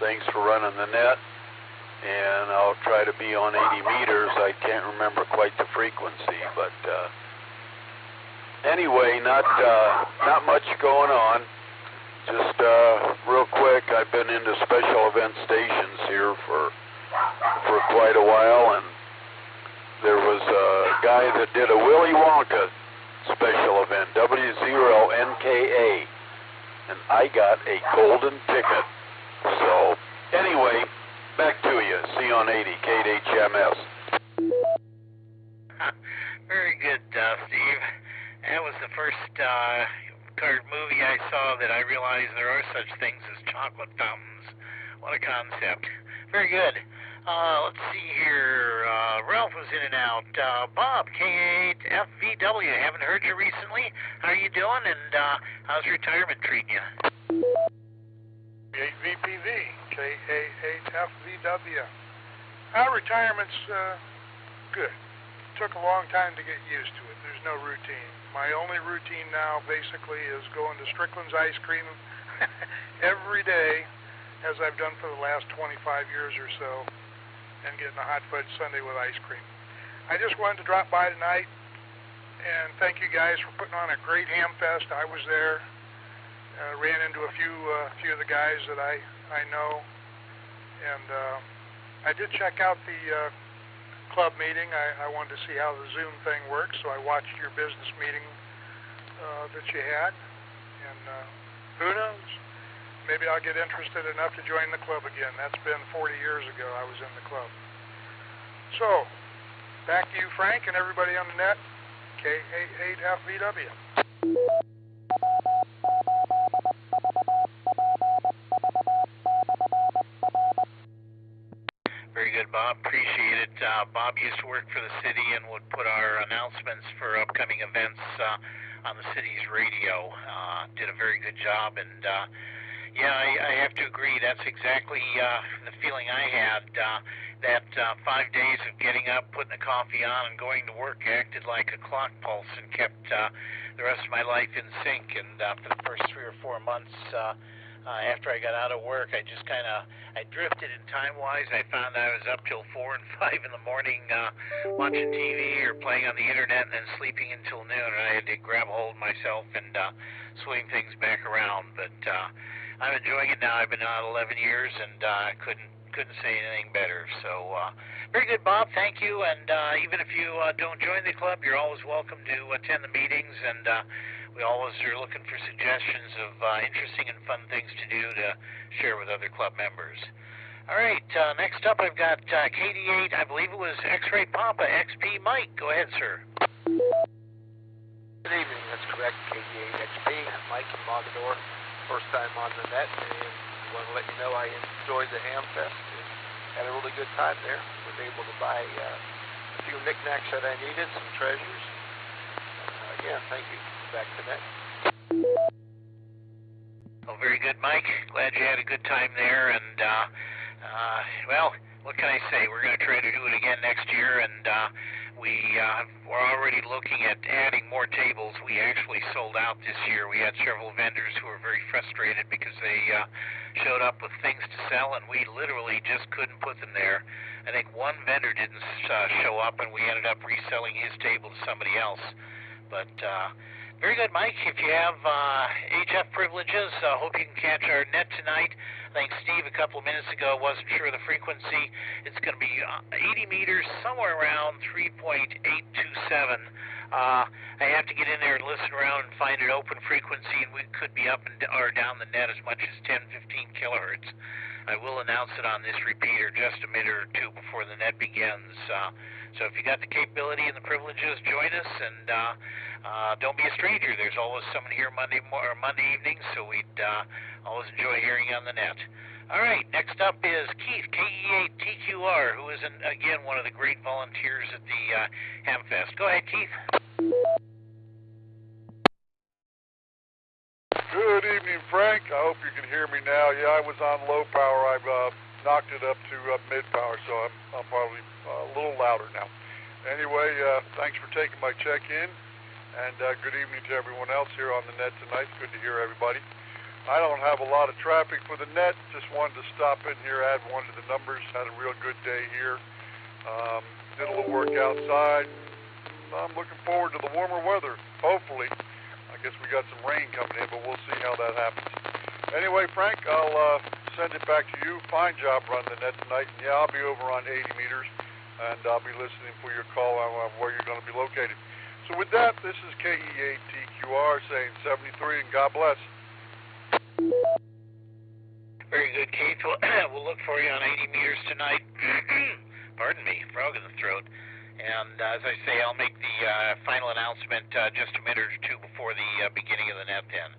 Thanks for running the net. And I'll try to be on 80 meters. I can't remember quite the frequency, but Anyway, not much going on. Just real quick, I've been into special event stations here for quite a while, and there was a guy that did a Willy Wonka special event, W0NKA, and I got a golden ticket. So anyway, back to you. See you on 80 KHMS. Very good, Steve. That was the first card movie I saw that I realized there are such things as chocolate fountains. What a concept. Very good. Let's see here. Ralph was in and out. Bob, K8FVW. Haven't heard you recently. How are you doing? And how's retirement treating you? W8VPV, K8FVW. Retirement's good. Took a long time to get used to it. There's no routine. My only routine now basically is going to Strickland's Ice Cream every day, as I've done for the last 25 years or so, and getting a hot fudge sundae with ice cream. I just wanted to drop by tonight and thank you guys for putting on a great ham fest. I was there, ran into a few of the guys that I know, and I did check out the club meeting. I wanted to see how the Zoom thing works, so I watched your business meeting that you had, and who knows, maybe I'll get interested enough to join the club again. That's been 40 years ago I was in the club. So, back to you, Frank, and everybody on the net, K88FVW. Very good, Bob. Appreciate it. Bob used to work for the city and would put our announcements for upcoming events on the city's radio. Did a very good job, and yeah, I have to agree. That's exactly the feeling I had. That 5 days of getting up, putting the coffee on, and going to work acted like a clock pulse and kept the rest of my life in sync. And for the first 3 or 4 months after I got out of work, I just I drifted in time-wise. I found I was up till 4 and 5 in the morning watching TV or playing on the internet and then sleeping until noon. And I had to grab a hold of myself and swing things back around. But I'm enjoying it now. I've been out 11 years, and I couldn't say anything better. So very good, Bob. Thank you. And even if you don't join the club, you're always welcome to attend the meetings, and we always are looking for suggestions of interesting and fun things to do to share with other club members. All right, next up I've got KD8, I believe it was X-Ray Papa, XP Mike. Go ahead, sir. Good evening, that's correct, KD8XP, Mike in Mogador, first time on the net, and I want to let you know I enjoyed the Ham Fest and had a really good time there. Was able to buy a few knickknacks that I needed, some treasures. Again, thank you. Back to net. Well, very good, Mike. Glad you had a good time there, and well, what can I say? We're going to try to do it again next year, and we're already looking at adding more tables. We actually sold out this year. We had several vendors who were very frustrated because they showed up with things to sell, and we literally just couldn't put them there. I think one vendor didn't show up, and we ended up reselling his table to somebody else. But very good, Mike. If you have HF privileges, hope you can catch our net tonight. I think Steve a couple of minutes ago wasn't sure of the frequency. It's going to be 80 meters, somewhere around 3.827. I have to get in there and listen around and find an open frequency, and we could be up or down the net as much as 10, 15 kilohertz. I will announce it on this repeater just a minute or two before the net begins. So if you got the capability and the privileges, join us, and don't be a stranger. There's always someone here Monday evenings, so we'd always enjoy hearing you on the net. All right, next up is Keith, KE8TQR, who is, again, one of the great volunteers at the Hamfest. Go ahead, Keith. Good evening, Frank. I hope you can hear me now. Yeah, I was on low power. I've knocked it up to mid power, so I'm probably a little louder now. Anyway, thanks for taking my check-in, and good evening to everyone else here on the net tonight. It's good to hear everybody. I don't have a lot of traffic for the net. Just wanted to stop in here, add one to the numbers. Had a real good day here. Did a little work outside. I'm looking forward to the warmer weather, hopefully. I guess we got some rain coming in, but we'll see how that happens. Anyway, Frank, I'll send it back to you. Fine job running the net tonight. And yeah, I'll be over on 80 meters, and I'll be listening for your call on where you're going to be located. So with that, this is KE8TQR saying 73, and God bless. Very good, Keith. We'll look for you on 80 meters tonight. Pardon me, frog in the throat. And as I say, I'll make the final announcement just a minute or two before the beginning of the net then.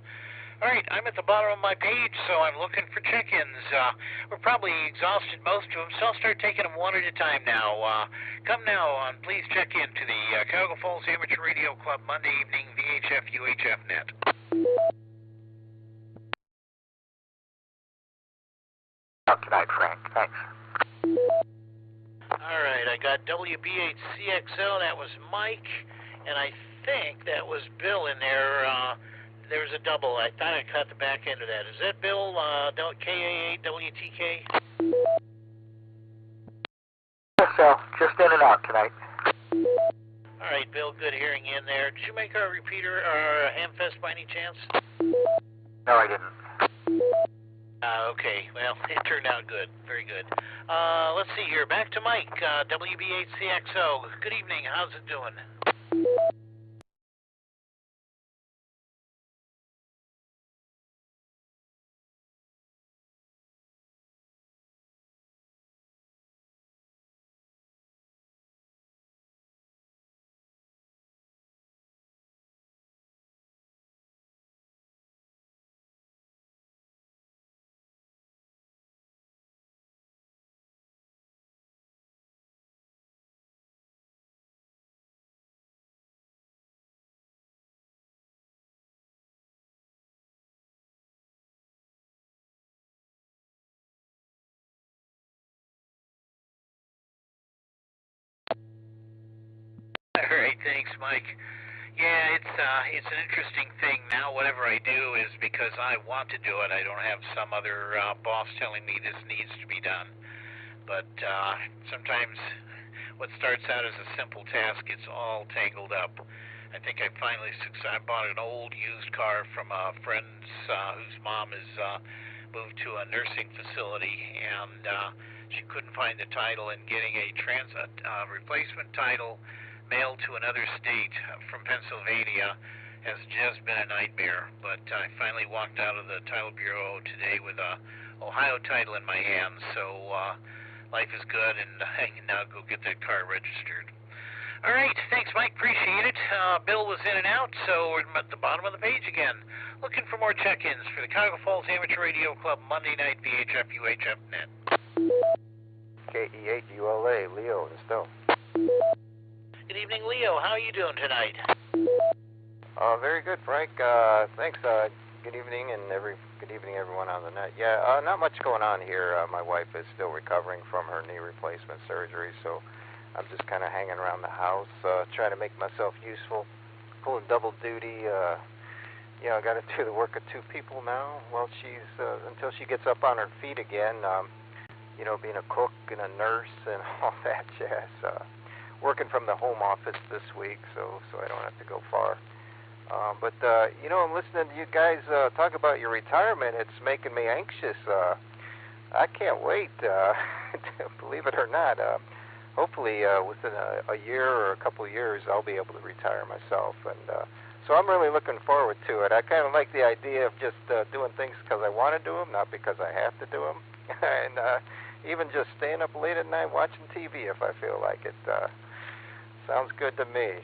All right, I'm at the bottom of my page, so I'm looking for check-ins. We're probably exhausted, most of them, so I'll start taking them one at a time now. Come now on, please check in to the Cuyahoga Falls Amateur Radio Club Monday evening VHF UHF net. Tonight, Frank. Thanks. All right, I got WB8CXO, that was Mike, and I think that was Bill in there. There was a double. I thought I cut the back end of that. Is that Bill, KA8WTK? So, just in and out tonight. All right, Bill, good hearing you in there. Did you make our repeater, our Hamfest by any chance? No, I didn't. Okay, well, it turned out good. Very good. Let's see here. Back to Mike, WB8CXO. Good evening. How's it doing? All right, thanks, Mike. Yeah, it's an interesting thing now. Whatever I do is because I want to do it. I don't have some other boss telling me this needs to be done. But sometimes what starts out as a simple task gets all tangled up. I think I finally I bought an old used car from a friend whose mom has moved to a nursing facility, and she couldn't find the title, and getting a replacement title mailed to another state from Pennsylvania has just been a nightmare. But I finally walked out of the title bureau today with a Ohio title in my hands, so life is good, and I can now go get that car registered. All right, thanks, Mike. Appreciate it. Bill was in and out, so we're at the bottom of the page again. Looking for more check-ins for the Cuyahoga Falls Amateur Radio Club Monday night VHF UHF net. KE8ULA, Leo in Stowe. Good evening, Leo. How are you doing tonight? Very good, Frank. Thanks. Good evening, and good evening, everyone on the net. Yeah, not much going on here. My wife is still recovering from her knee replacement surgery, so I'm just kind of hanging around the house, trying to make myself useful, pulling double duty. I got to do the work of two people now. Well, until she gets up on her feet again. Being a cook and a nurse and all that jazz. Working from the home office this week, so I don't have to go far. I'm listening to you guys talk about your retirement. It's making me anxious. I can't wait. Believe it or not. Hopefully, within a year or a couple of years, I'll be able to retire myself. And so I'm really looking forward to it. I kind of like the idea of just doing things because I want to do them, not because I have to do them. And even just staying up late at night watching TV if I feel like it. Sounds good to me.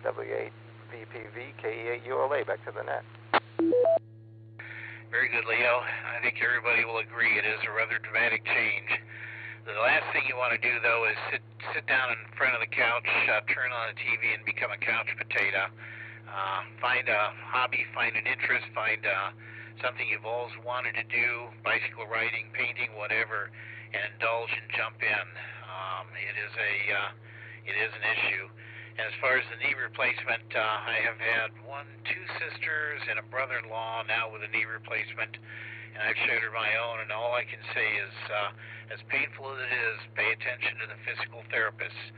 W8VPV, KE8ULA, back to the net. Very good, Leo. I think everybody will agree it is a rather dramatic change. The last thing you want to do, though, is sit down in front of the couch, turn on the TV, and become a couch potato. Find a hobby, find an interest, find something you've always wanted to do, bicycle riding, painting, whatever, and indulge and jump in. It is an issue. And as far as the knee replacement, I have had two sisters and a brother-in-law now with a knee replacement, and I've shared my own, and all I can say is, as painful as it is, pay attention to the physical therapists.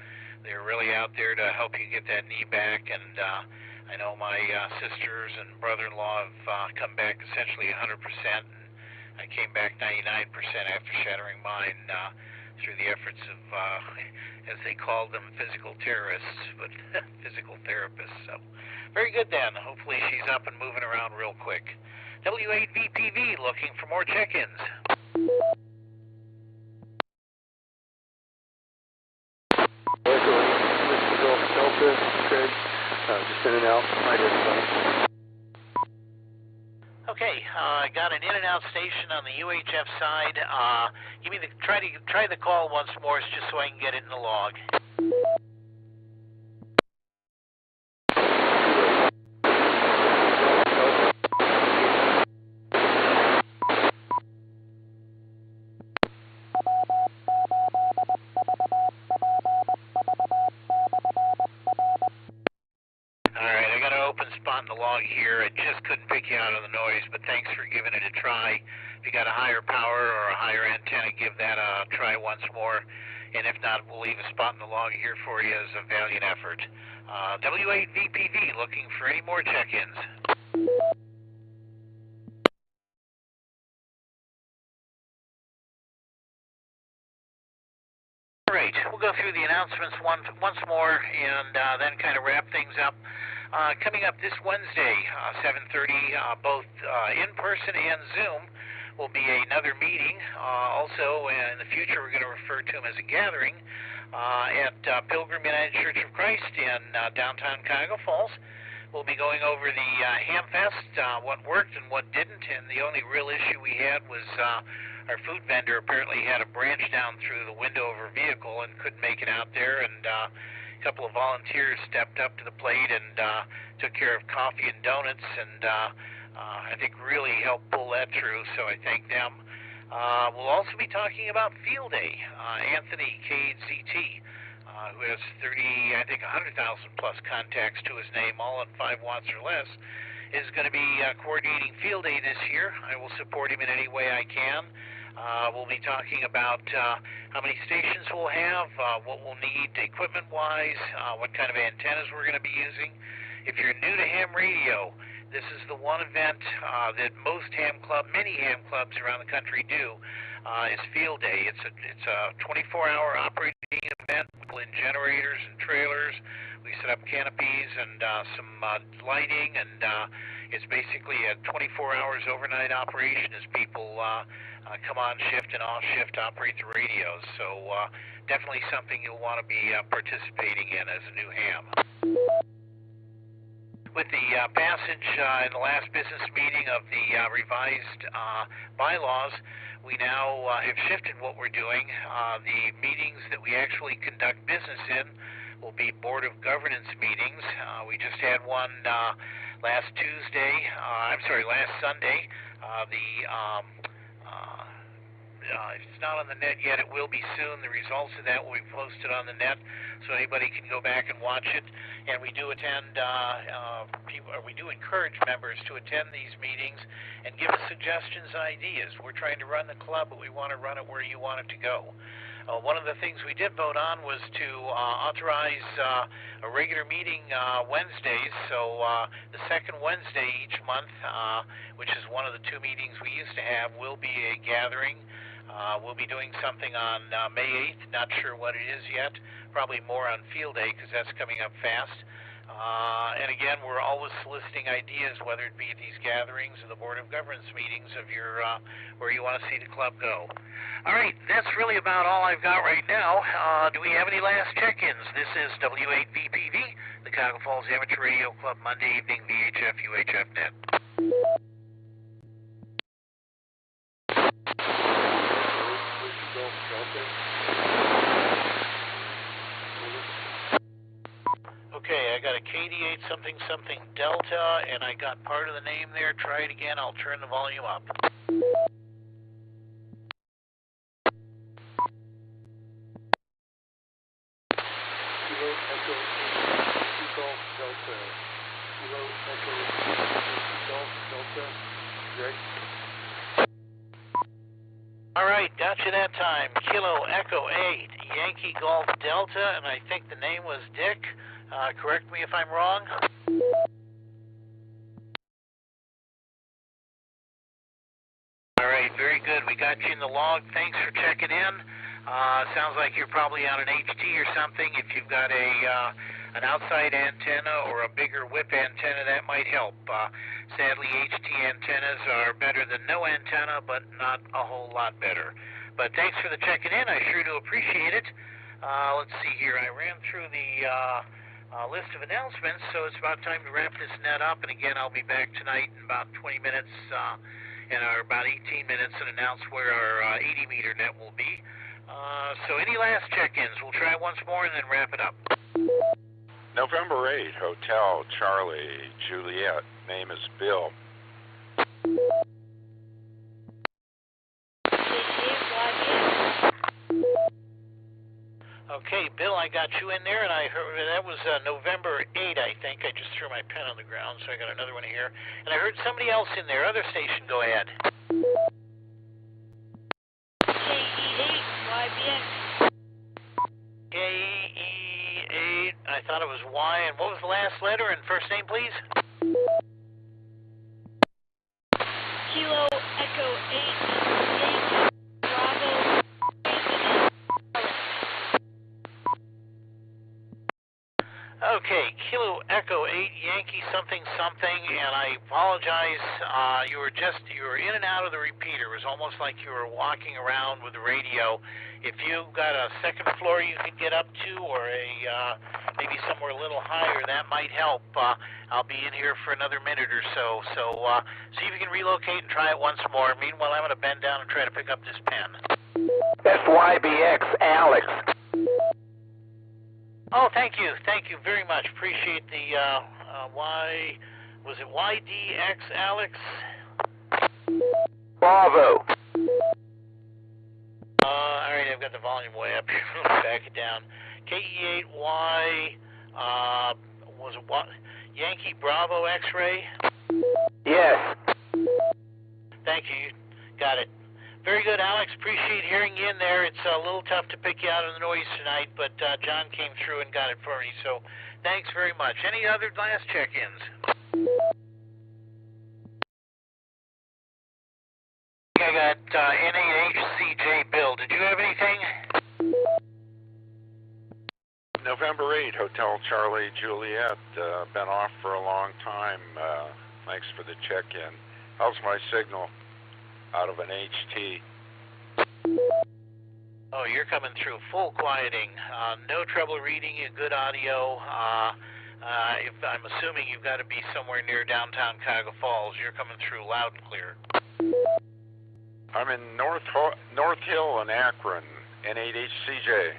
They're really out there to help you get that knee back, and I know my sisters and brother-in-law have come back essentially 100%, and I came back 99% after shattering mine through the efforts of, as they called them, physical terrorists, but physical therapists. So very good then. Hopefully she's up and moving around real quick. W8VPV looking for more check-ins. Just in and out. I did something. Okay, I got an in and out station on the UHF side. Give me the try the call once more, just so I can get it in the log. On the log here. I just couldn't pick you out of the noise, but thanks for giving it a try. If you got a higher power or a higher antenna, give that a try once more, and if not, we'll leave a spot in the log here for you as a valiant effort. W8VPV looking for any more check-ins. All right, we'll go through the announcements once more and then kind of wrap things up. Coming up this Wednesday, 7:30, both in person and Zoom, will be another meeting. Also, in the future, we're going to refer to them as a gathering at Pilgrim United Church of Christ in downtown Cuyahoga Falls. We'll be going over the Hamfest, what worked and what didn't, and the only real issue we had was our food vendor apparently had a branch down through the window of her vehicle and couldn't make it out there, and a couple of volunteers stepped up to the plate and took care of coffee and donuts, and I think really helped pull that through, so I thank them. We'll also be talking about Field Day. Anthony KZT, who has 100,000 plus contacts to his name, all on 5 watts or less, is going to be coordinating Field Day this year. I will support him in any way I can. We'll be talking about how many stations we'll have, what we'll need equipment-wise, what kind of antennas we're going to be using. If you're new to ham radio, this is the one event that many ham clubs around the country do, is Field Day. It's a 24-hour operating event. We pull in generators and trailers. We set up canopies and some lighting, and it's basically a 24 hours overnight operation as people come on shift and off shift to operate the radios. So definitely something you'll want to be participating in as a new ham. With the passage in the last business meeting of the revised bylaws, we now have shifted what we're doing. The meetings that we actually conduct business in will be Board of Governance meetings. We just had one last Sunday. It's not on the net yet. It will be soon. The results of that will be posted on the net, so anybody can go back and watch it. And we do we do encourage members to attend these meetings and give us suggestions and ideas. We're trying to run the club, but we want to run it where you want it to go. One of the things we did vote on was to authorize a regular meeting Wednesdays. So the second Wednesday each month, which is one of the 2 meetings we used to have, will be a gathering. We'll be doing something on May 8th. Not sure what it is yet. Probably more on Field Day because that's coming up fast. And again, we're always soliciting ideas, whether it be these gatherings or the Board of Governance meetings of your where you want to see the club go. All right, that's really about all I've got right now. Do we have any last check-ins? This is W8VPV, the Cuyahoga Falls Amateur Radio Club, Monday evening, VHF, UHF net. Okay, I got a KD8 something something Delta, and I got part of the name there. Try it again. I'll turn the volume up. All right, got you that time. Kilo Echo 8, Yankee Golf Delta, and I think the name was Dick. Correct me if I'm wrong. All right, very good. We got you in the log. Thanks for checking in. Sounds like you're probably on an HT or something. If you've got an outside antenna or a bigger whip antenna, that might help. Sadly, HT antennas are better than no antenna, but not a whole lot better. But thanks for the checking in. I sure do appreciate it. Let's see here. I ran through the list of announcements, so it's about time to wrap this net up. And again, I'll be back tonight in about 20 minutes or about 18 minutes and announce where our 80-meter net will be. So any last check-ins? We'll try once more and then wrap it up. November 8, Hotel Charlie Juliet. Name is Bill. Okay, Bill, I got you in there, and I heard that was November 8, I think. I just threw my pen on the ground, so I got another one here. And I heard somebody else in there. Other station, go ahead. KE8YBX. KE8, I thought it was Y, and what was the last letter and first name, please? Kilo Echo 8 Yankee Bravo. Okay, Kilo Echo 8 Yankee something something, and I apologize. You were in and out of the repeater. It was almost like you were walking around with the radio. If you got a second floor you could get up to, or maybe somewhere a little higher, that might help. I'll be in here for another minute or so. So see if you can relocate and try it once more. Meanwhile, I'm going to bend down and try to pick up this pen. SYBX Alex. Oh, thank you very much. Appreciate the was it YDX Alex? Bravo. All right, I've got the volume way up here. Back it down. KE8Y was it what? Yankee Bravo X-ray? Yes. Thank you. Got it. Very good, Alex. Appreciate hearing you in there. It's a little tough to pick you out of the noise tonight, but John came through and got it for me, so thanks very much. Any other last check-ins? I got N8HCJ Bill. Did you have anything? November 8, Hotel Charlie Juliet. Been off for a long time. Thanks for the check-in. How's my signal out of an HT? Oh, you're coming through full quieting. No trouble reading you, good audio. If I'm assuming you've got to be somewhere near downtown Cuyahoga Falls. You're coming through loud and clear. I'm in North Hill in Akron, N8HCJ.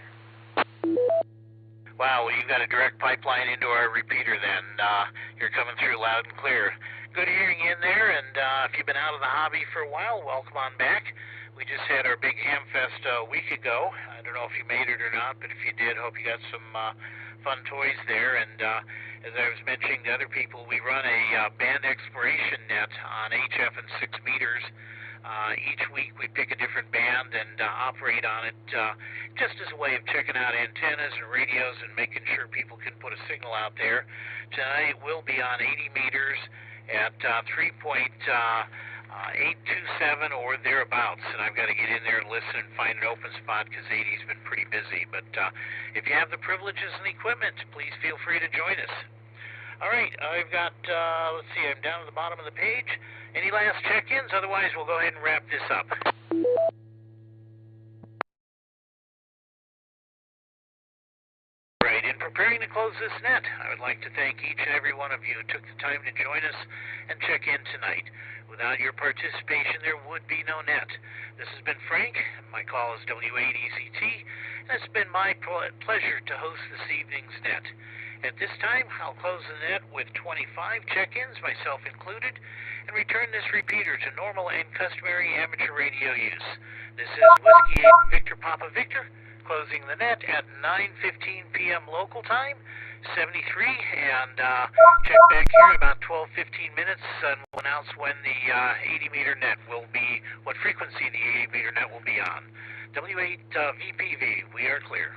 Wow, well, you've got a direct pipeline into our repeater then. You're coming through loud and clear. Good hearing you in there, and if you've been out of the hobby for a while, welcome on back. We just had our big ham fest a week ago. I don't know if you made it or not, but if you did, hope you got some fun toys there. And as I was mentioning to other people, we run a band exploration net on HF and 6 meters. Each week we pick a different band and operate on it just as a way of checking out antennas and radios and making sure people can put a signal out there. Tonight we'll be on 80 meters at 3.827 or thereabouts, and I've got to get in there and listen and find an open spot because 80's been pretty busy. But if you have the privileges and equipment, please feel free to join us. All right, I've got, let's see, I'm down at the bottom of the page. Any last check-ins? Otherwise, we'll go ahead and wrap this up. Right, in preparing to close this net, I would like to thank each and every one of you who took the time to join us and check in tonight. Without your participation, there would be no net. This has been Frank. My call is W8EZT, and it's been my pleasure to host this evening's net. At this time, I'll close the net with 25 check-ins, myself included, and return this repeater to normal and customary amateur radio use. This is Whiskey 8 Victor Papa Victor, closing the net at 9:15 p.m. local time, 73, and check back here in about 12-15 minutes, and we'll announce when the 80-meter net will be, what frequency the 80-meter net will be on. W8VPV, we are clear.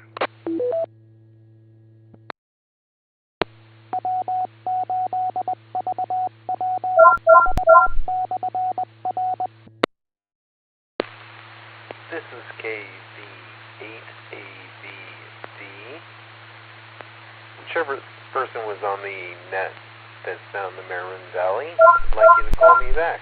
This is KV8AVD. Whichever person was on the net that's down the Merriman Valley, I'd like you to call me back.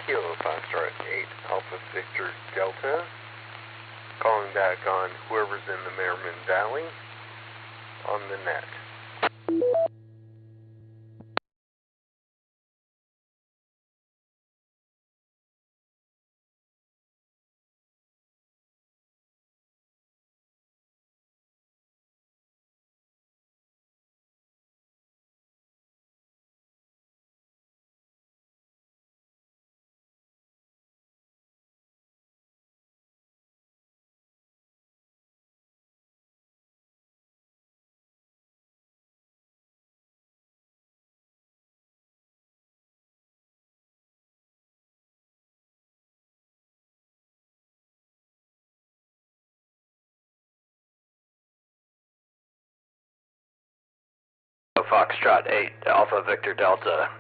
Kilo Foxtrot 8 Alpha Victor Delta. Calling back on whoever's in the Merriman Valley on the net. Foxtrot 8 Alpha Victor Delta,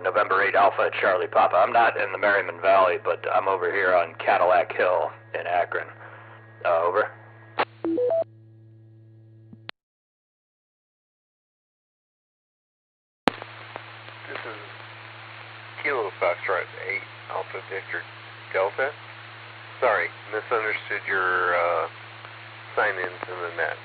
November 8 Alpha Charlie Papa. I'm not in the Merriman Valley, but I'm over here on Cadillac Hill in Akron. Over. This is Kilo Foxtrot 8 Alpha Victor Delta. Sorry, misunderstood your sign-in to the net.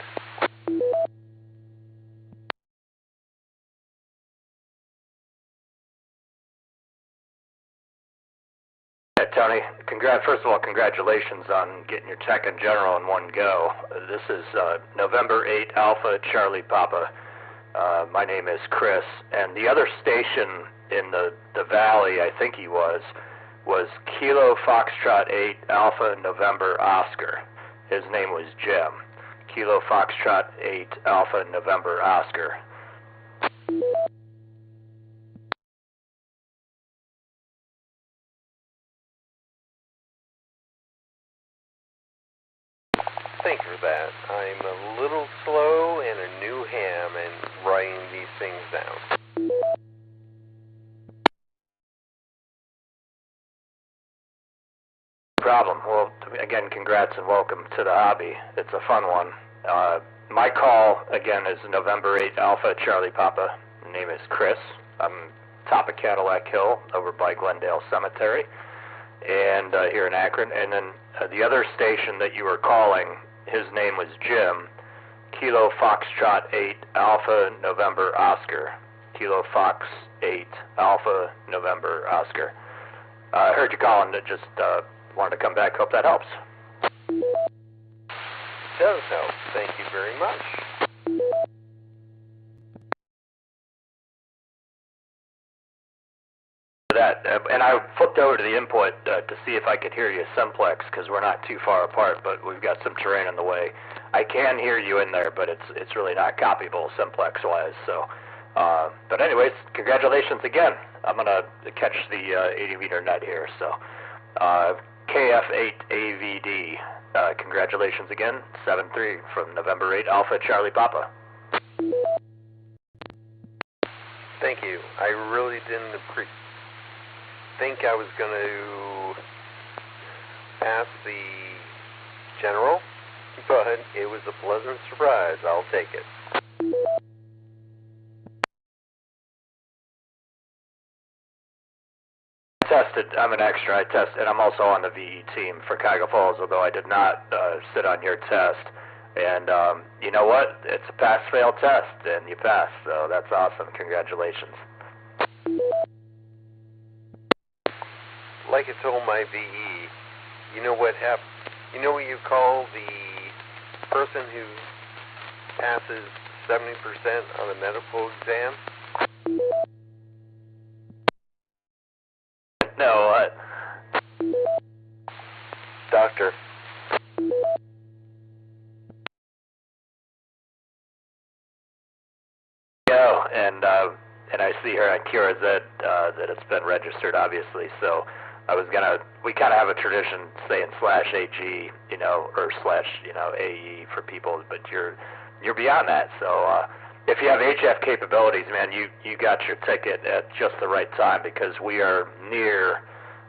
Tony, first of all, congratulations on getting your tech in general in one go. This is November 8 Alpha Charlie Papa. My name is Chris, and the other station in the valley, I think he was Kilo Foxtrot 8 Alpha November Oscar. His name was Jim. Kilo Foxtrot 8 Alpha November Oscar. Thank you for that. I'm a little slow and a new ham in writing these things down. No problem. Well, again, congrats and welcome to the hobby. It's a fun one. My call, again, is November 8 Alpha Charlie Papa. My name is Chris. I'm top of Cadillac Hill over by Glendale Cemetery and here in Akron. And then the other station that you were calling, his name was Jim. Kilo Foxtrot 8 Alpha November Oscar. Kilo Fox 8 Alpha November Oscar. I heard you calling. Just wanted to come back. Hope that helps. It does help. Thank you very much. That and I flipped over to the input to see if I could hear you simplex, because we're not too far apart, but we've got some terrain in the way. I can hear you in there, but it's really not copyable simplex wise. So, but anyways, congratulations again. I'm gonna catch the 80 meter net here. So, KF8AVD. Congratulations again. 7-3 from November 8 Alpha Charlie Papa. Thank you. I really didn't think I was going to ask the general, but it was a pleasant surprise. I'll take it. Tested. I'm an extra. I tested, and I'm also on the VE team for Cuyahoga Falls, although I did not sit on your test. And you know what? It's a pass-fail test, and you passed, so that's awesome. Congratulations. Like I told my VE, you know what you know what you call the person who passes 70% on a medical exam? No, Doctor. Yeah, and I see here on Kira that it's been registered, obviously. So we kind of have a tradition saying /AG, or / AE for people, but you're beyond that. So if you have HF capabilities, man, you got your ticket at just the right time, because we are near,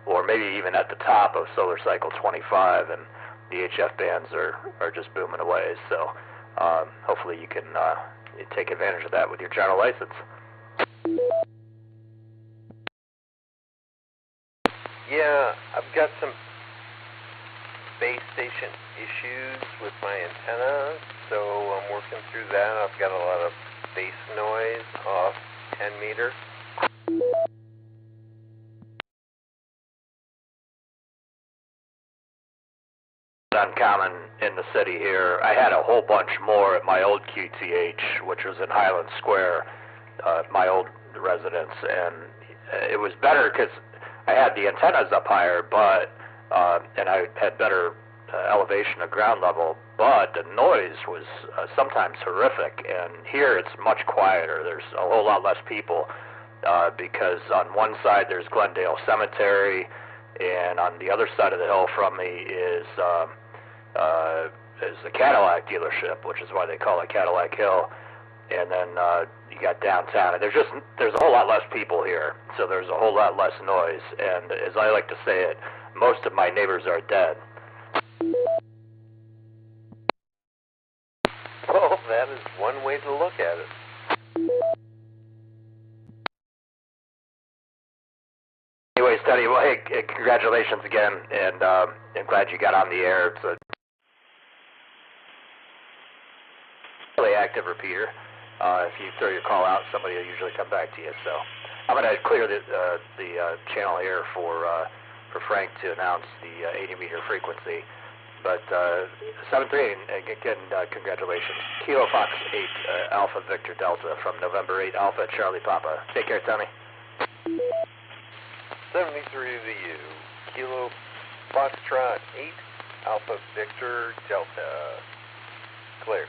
or maybe even at the top of solar cycle 25, and the HF bands are just booming away. So hopefully you can take advantage of that with your general license. Yeah, I've got some base station issues with my antenna, so I'm working through that. I've got a lot of base noise off 10 meter. Uncommon in the city here. I had a whole bunch more at my old QTH, which was in Highland Square, my old residence, and it was better because I had the antennas up higher, but and I had better elevation of ground level, but the noise was sometimes horrific. And here it's much quieter. There's a whole lot less people because on one side there's Glendale Cemetery, and on the other side of the hill from me is the Cadillac dealership, which is why they call it Cadillac Hill. And then you got downtown, and there's a whole lot less people here, so there's a whole lot less noise. And as I like to say it, most of my neighbors are dead. Well, that is one way to look at it. Anyways, Tony, well, hey, congratulations again, and I'm glad you got on the air. It's a really active repeater. If you throw your call out, somebody will usually come back to you. So I'm going to clear the channel here for Frank to announce the 80-meter frequency. But 738, again, congratulations. Kilo Fox 8, Alpha Victor Delta from November 8, Alpha Charlie Papa. Take care, Tony. 73 to you. Kilo Foxtrot 8, Alpha Victor Delta. Clear.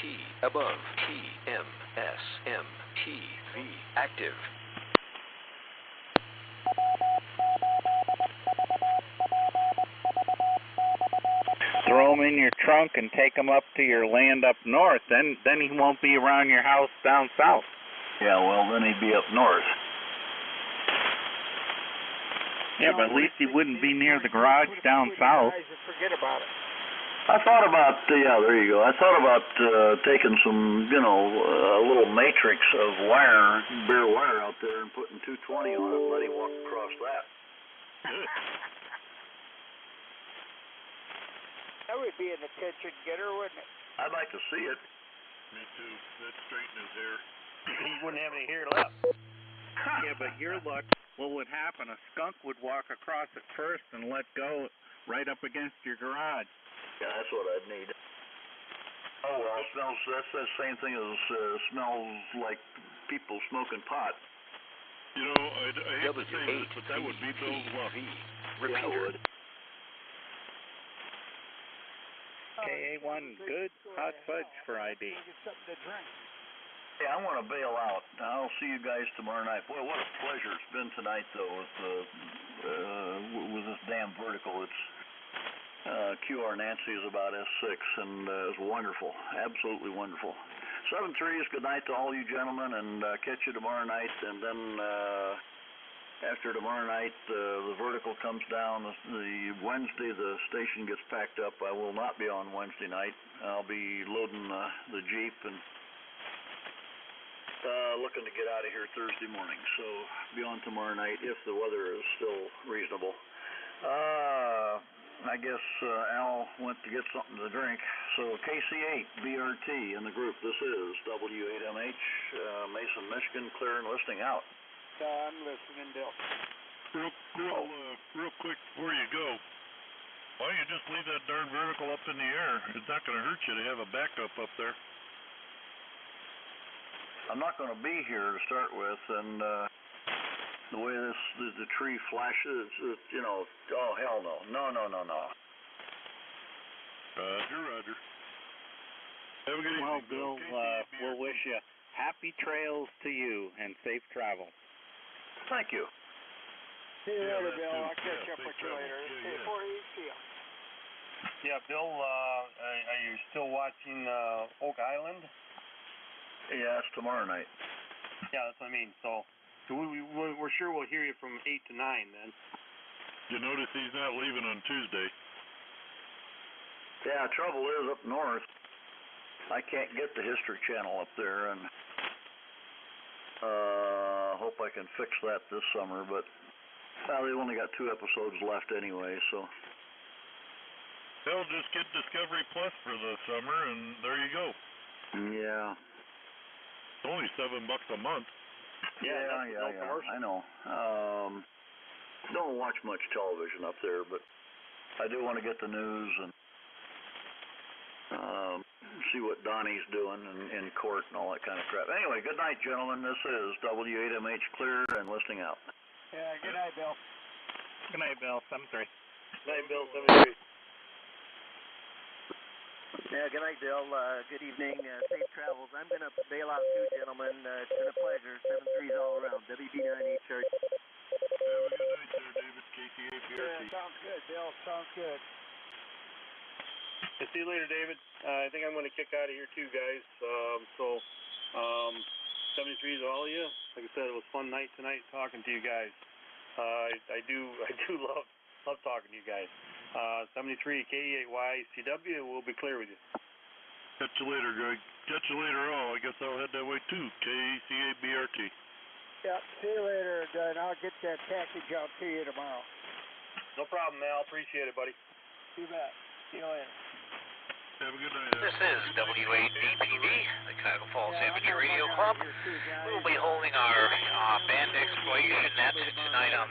T above T M S M T V active. Throw him in your trunk and take him up to your land up north. Then he won't be around your house down south. Yeah, well, then he'd be up north. Yeah, but at least he wouldn't be near the garage down south. Forget about it. I thought about, yeah, there you go. I thought about taking some, a little matrix of wire, bare wire out there and putting 220 on it and let him walk across that. That would be an attention getter, wouldn't it? I'd like to see it. Me too. That'd straighten his hair. He wouldn't have any hair left. Yeah, but your luck, what would happen? A skunk would walk across it first and let go right up against your garage. Yeah, that's what I'd need. Oh, well, that's the same thing as smells like people smoking pot. You know, I hate to say this, but that would be Bill's luck. Yeah, it would. KA1, good hot fudge for ID. Yeah, I want to bail out. I'll see you guys tomorrow night. Boy, what a pleasure it's been tonight, though, with this damn vertical. It's QR Nancy is about S6, and it's wonderful, absolutely wonderful. 7-3 is good night to all you gentlemen, and catch you tomorrow night. And then after tomorrow night, the vertical comes down. The Wednesday, the station gets packed up. I will not be on Wednesday night. I'll be loading the Jeep and looking to get out of here Thursday morning. So be on tomorrow night if the weather is still reasonable. I guess Al went to get something to drink. So KC8 BRT in the group. This is W8MH, Mason, Michigan, clear and listening out. I'm listening, Bill. Real quick before you go, why don't you just leave that darn vertical up in the air? It's not going to hurt you to have a backup up there. I'm not going to be here to start with, and the way the tree flashes, you know, oh hell no, no. Roger. Have a good evening. Well, Bill, we'll wish you happy trails to you and safe travel. Thank you. See you later, Bill. I'll catch up with you later. See you. Yeah, Bill, are you still watching Oak Island? Yeah, it's tomorrow night. Yeah, that's what I mean. So we're sure we'll hear you from 8 to 9 then. You notice he's not leaving on Tuesday. Yeah, trouble is up north, I can't get the History Channel up there, and hope I can fix that this summer, but they've only got 2 episodes left anyway, so. They'll just get Discovery Plus for the summer, and there you go. Yeah. It's only $7 a month. Yeah, I know. Don't watch much television up there, but I do want to get the news and see what Donnie's doing in court and all that kind of crap. Anyway, good night, gentlemen. This is W8MH clear and listening out. Yeah, good night, Bill. Good night, Bill. 7-3. Good night, Bill. 7-3. Yeah, good night, Bill. Good evening. Safe travels. I'm going to bail out too, gentlemen. It's been a pleasure. 7-3s all around. WB9HR. Have a good night there, David. KTA-BRT. Yeah, sounds good, Bill. Sounds good. See you later, David. I think I'm going to kick out of here too, guys. 73s all of you. Like I said, it was a fun night tonight talking to you guys. I do love talking to you guys. 73 K8Y CW. We'll be clear with you. Catch you later, Greg. Catch you later. I guess I'll head that way too. KCA-BRT. Yeah, see you later, and I'll get that package out to you tomorrow. No problem, Al. Appreciate it, buddy. You bet. See you later. Have a good night. This is W8VPV, the Cuyahoga Falls Amateur Radio Club. We will be holding our band exploration net tonight on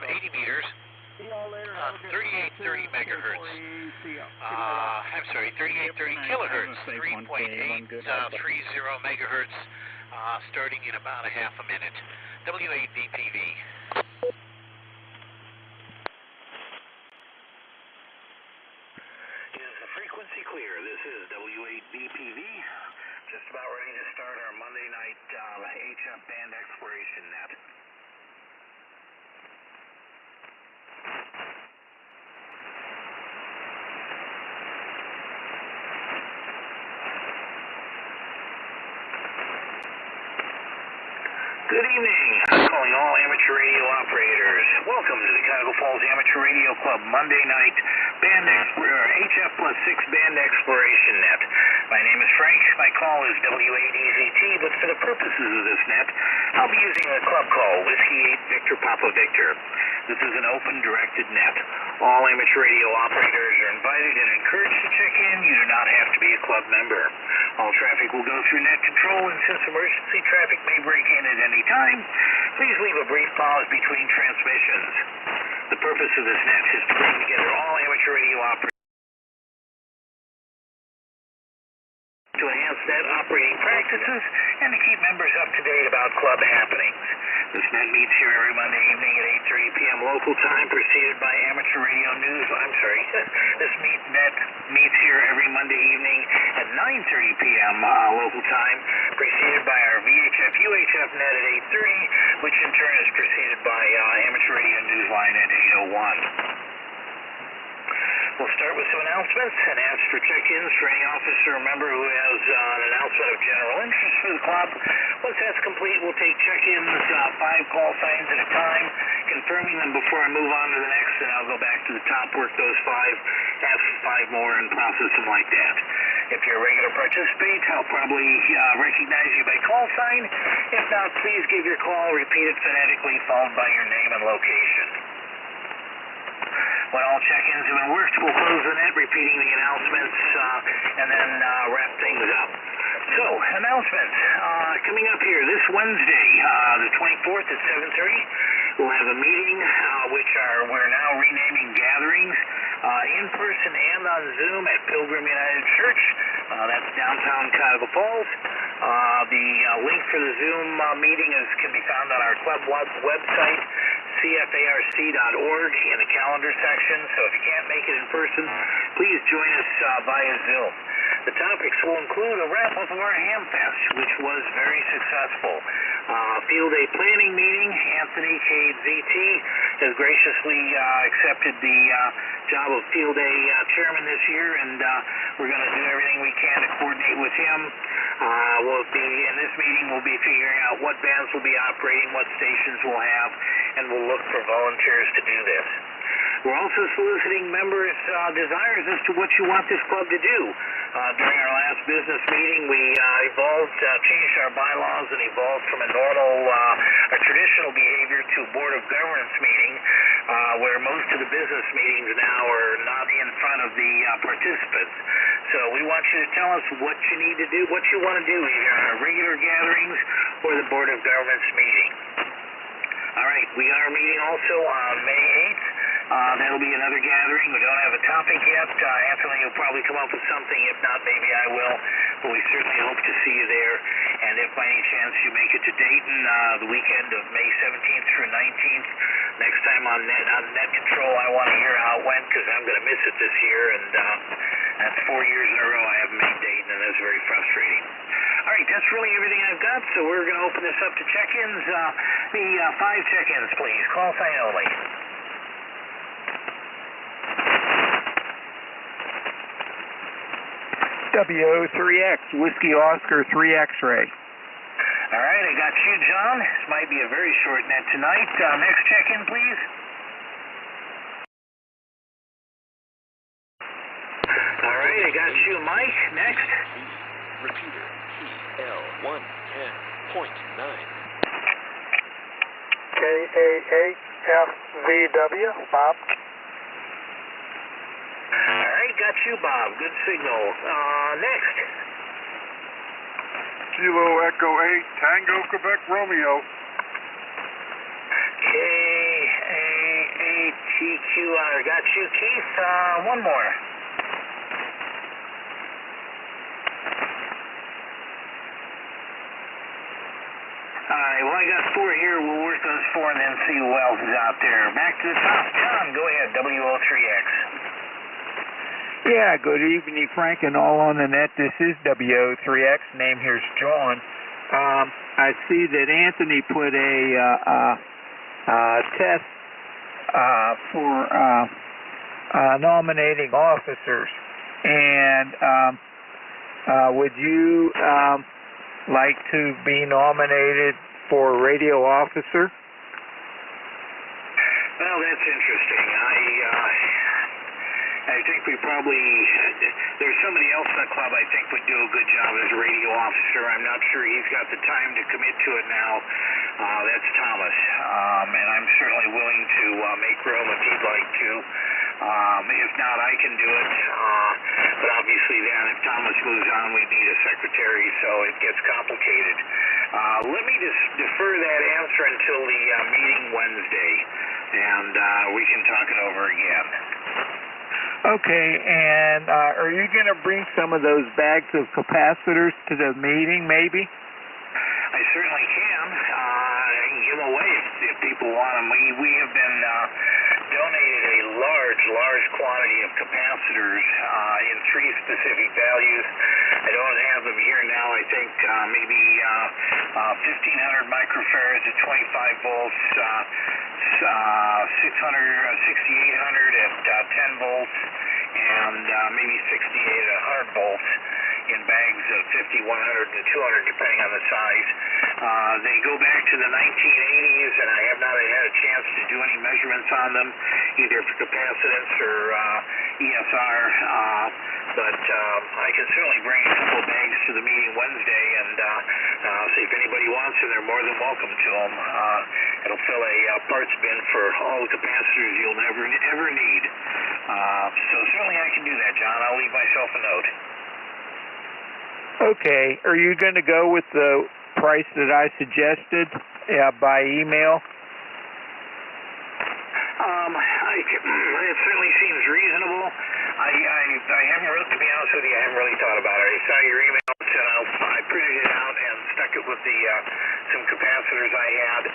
80 meters on 3830 megahertz. I'm sorry, 3830 kilohertz, 3.830 megahertz, starting in about a half a minute. W8VPV. Frequency clear. This is W8VPV. Just about ready to start our Monday night HF band exploration net. Good evening. I'm calling all amateur radio operators. Welcome to the Cuyahoga Falls Amateur Radio Club Monday night band HF plus 6 band exploration net. My name is Frank. My call is W8EZT, but for the purposes of this net, I'll be using a club call, Whiskey 8 Victor Papa Victor. This is an open directed net. All amateur radio operators are invited and encouraged to check in. You do not have to be a club member. All traffic will go through net control, and since emergency traffic may break in at any time, please leave a brief pause between transmissions. The purpose of this net is to bring together all amateur radio operators to enhance net operating practices and to keep members up to date about club happenings. This net meets here every Monday evening at 8:30 p.m. local time, preceded by amateur radio news. This net meets here every Monday evening at 9:30 p.m. Local time, preceded by our VHF UHF net at 8:30, which in turn is preceded by amateur radio Newsline at 8:01. We'll start with some announcements and ask for check-ins for any officer or member who has an announcement of general interest for the club. Once that's complete, we'll take check-ins, 5 call signs at a time, confirming them before I move on to the next, and I'll go back to the top, work those 5, ask 5 more, and process them like that. If you're a regular participant, I'll probably recognize you by call sign. If not, please give your call, repeat it phonetically, followed by your name and location. When all check-ins have been worked, we'll close the net, repeating the announcements, and then wrap things up. So, announcements. Coming up here this Wednesday, the 24th at 7:30, we'll have a meeting, which we're now renaming gatherings, in person and on Zoom at Pilgrim United Church. That's downtown Cuyahoga Falls. The link for the Zoom meeting can be found on our club website, cfarc.org, in the calendar section. So if you can't make it in person, please join us via Zoom. The topics will include a wrap-up of our Hamfest, which was very successful. Field Day planning meeting. Anthony KZT has graciously accepted the job of Field Day chairman this year, and we're going to do everything we can to coordinate with him. In this meeting, we'll be figuring out what bands will be operating, what stations we'll have, and we'll look for volunteers to do this. We're also soliciting members' desires as to what you want this club to do. During our last business meeting, we changed our bylaws and evolved from a traditional behavior to a Board of Governance meeting, where most of the business meetings now are not in front of the participants. So we want you to tell us what you need to do, what you want to do, either in our regular gatherings or the Board of Governance meeting. All right, we are meeting also on May 8th. That'll be another gathering. We don't have a topic yet. Anthony will probably come up with something. If not, maybe I will. But we certainly hope to see you there. And if by any chance you make it to Dayton the weekend of May 17th through 19th, next time on Net Control, I want to hear how it went, because I'm going to miss it this year. And that's 4 years in a row I haven't made Dayton, and that's very frustrating. All right, that's really everything I've got. So we're going to open this up to check-ins. 5 check-ins, please. Call sign only. W8VPV, Whiskey Oscar 3 X-ray. All right, I got you, John. This might be a very short net tonight. Next check-in, please. All right, I got you, Mike. Next. Repeater PL110.9. K88FVW, Bob. All right, got you, Bob. Good signal. Next. Kilo Echo 8, Tango Quebec Romeo. K88TQR. Got you, Keith. One more. All right, well, I got 4 here. We'll work those 4 and then see who else is out there. Back to the top. John, go ahead. W03X. Yeah, good evening, Frank, and all on the net. This is W8VPV. Name here's John. I see that Anthony put a test for nominating officers. And would you like to be nominated for radio officer? Well, that's interesting. I think we probably, there's somebody else in the club I think would do a good job as a radio officer. I'm not sure he's got the time to commit to it now. That's Thomas. And I'm certainly willing to make room if he'd like to. If not, I can do it. But obviously then if Thomas moves on, we need a secretary, so it gets complicated. Let me just defer that answer until the meeting Wednesday, and we can talk it over again. Okay, and are you going to bring some of those bags of capacitors to the meeting, maybe? I certainly can. I can give them away if people want them. We have been donated a large quantity of capacitors in 3 specific values. I don't have them here now. I think maybe 1,500 microfarads at 25 volts, 6,800 at 10 volts, and maybe 68 at 100 volts in bags of 50, 100, and 200, depending on the size. They go back to the 1980s, and I have not had a chance to do any measurements on them, either for capacitance or ESR, but I can certainly bring a couple of bags to the meeting Wednesday, and see if anybody wants them. They're more than welcome to them. It'll fill a parts bin for all the capacitors you'll ever need. So certainly I can do that, John. I'll leave myself a note. Okay, are you going to go with the price that I suggested by email? It certainly seems reasonable. I haven't really, to be honest with you, I haven't really thought about it. I saw your email and I printed it out and stuck it with the some capacitors I had.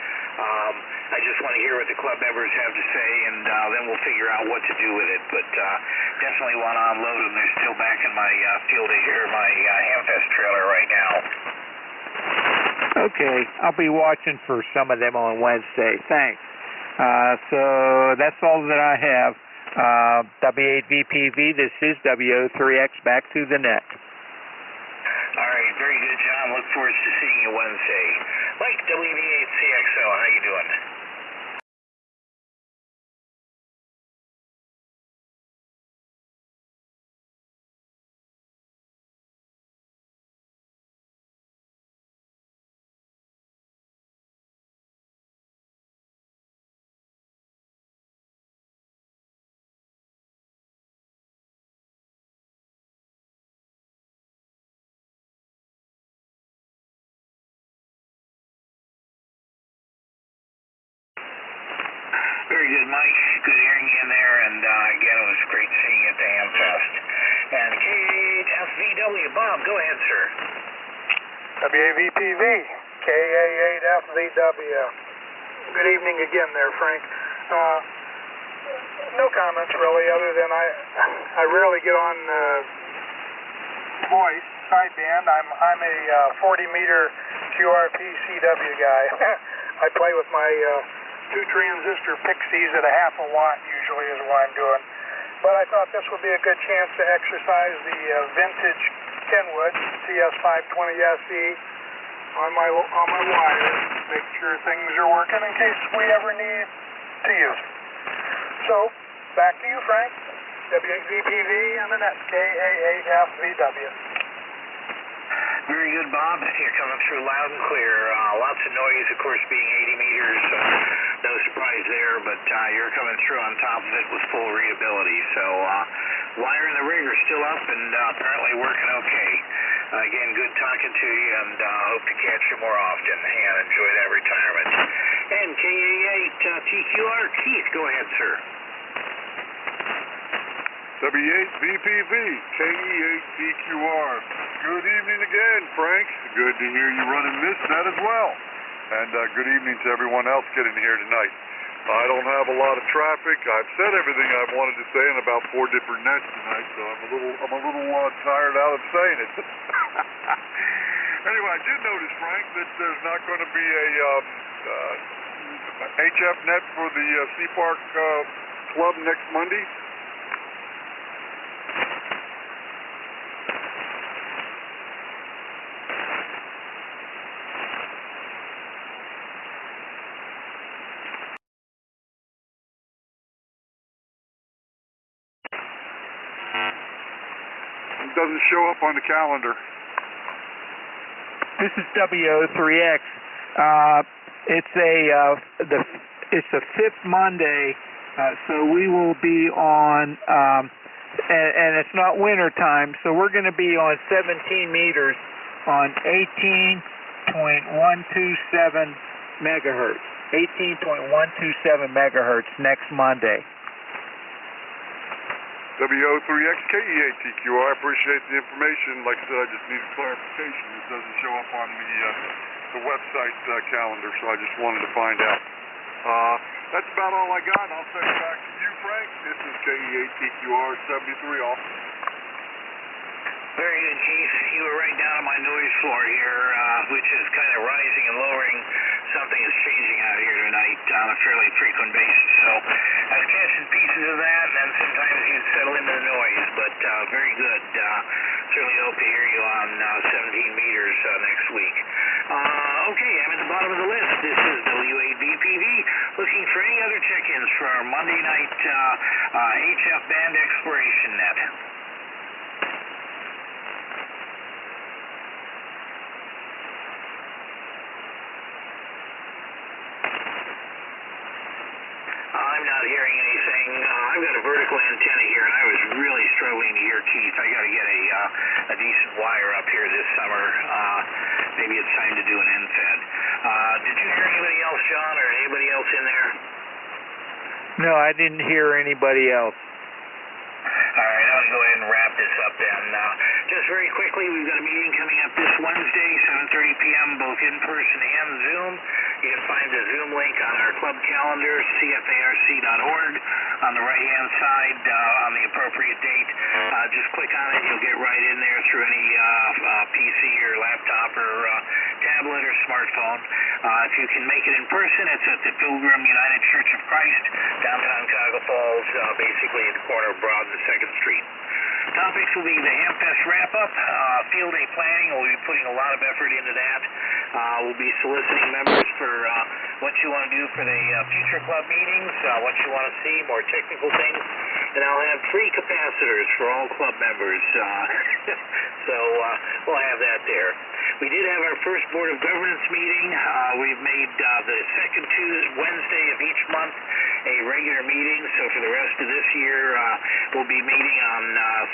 I just want to hear what the club members have to say, and then we'll figure out what to do with it. But definitely want to unload them. They're still back in my field here, my Hamfest trailer right now. Okay, I'll be watching for some of them on Wednesday. Thanks. So that's all that I have. W8VPV, this is W03X, back to the net. All right, very good, John. Look forward to seeing you Wednesday. Mike, WV8CXO, how you doing? Very good, Mike. Good hearing you in there, and again, it was great seeing you at the Hamfest. And K8FVW, Bob, go ahead, sir. W8VPV, KA8FVW. Good evening again there, Frank. No comments really, other than I rarely get on voice sideband. I'm a 40-meter QRP CW guy. I play with my 2 transistor Pixies at a ½ a watt usually is what I'm doing. But I thought this would be a good chance to exercise the vintage Kenwood TS520SE on my wire, make sure things are working in case we ever need to use it. So, back to you, Frank. W8VPV and the net, KA8FVW. Very good, Bob. You're coming through loud and clear. Lots of noise, of course, being 80 meters. No surprise there, but you're coming through on top of it with full readability. So wire and the rig are still up and apparently working okay. Again, good talking to you, and hope to catch you more often. And enjoy that retirement. And KA8TQR, Keith, go ahead, sir. W8VPV, KE8TQR. Good evening again, Frank. Good to hear you running this net as well. And good evening to everyone else getting here tonight. I don't have a lot of traffic. I've said everything I've wanted to say in about 4 different nets tonight, so I'm a little tired out of saying it. Anyway, I did notice, Frank, that there's not going to be a HF net for the Sea Park Club next Monday. Doesn't show up on the calendar. This is W03X. It's the 5th Monday, so we will be on, and it's not winter time, so we're going to be on 17 meters on 18.127 megahertz. 18.127 megahertz next Monday. W8VPV. I appreciate the information. Like I said, I just need clarification. It doesn't show up on the website calendar, so I just wanted to find out. That's about all I got. I'll send it back to you, Frank. This is KE8TQR 73 off. Very good, Keith. You were right down on my noise floor here, which is kind of rising and lowering. Something is changing out here tonight on a fairly frequent basis. So I was catching pieces of that, and then sometimes you'd settle into the noise, but very good. Certainly hope to hear you on 17 meters next week. Okay, I'm at the bottom of the list. This is W8VPV, looking for any other check-ins for our Monday night HF band exploration net. I'm not hearing anything. I've got a vertical antenna here, and I was really struggling to hear Keith. I got to get a decent wire up here this summer. Maybe it's time to do an end-fed. Did you hear anybody else, John, or anybody else in there? No, I didn't hear anybody else. All right, I'll go ahead and wrap this up then. Just very quickly, we've got a meeting coming up this Wednesday, 7:30 p.m., both in person and Zoom. You can find the Zoom link on our club calendar, cfarc.org, on the right-hand side on the appropriate date. Just click on it. You'll get right in there through any PC or laptop or tablet or smartphone. If you can make it in person, it's at the Pilgrim United Church of Christ, downtown Cuyahoga Falls, basically at the corner of Broad and 2nd Street. Topics will be the Hamfest wrap-up, field day planning. We'll be putting a lot of effort into that. We'll be soliciting members for what you want to do for the future club meetings, what you want to see, more technical things. And I'll have 3 capacitors for all club members. So we'll have that there. We did have our first Board of Governance meeting. We've made the second Wednesday of each month a regular meeting. So for the rest of this year, we'll be meeting on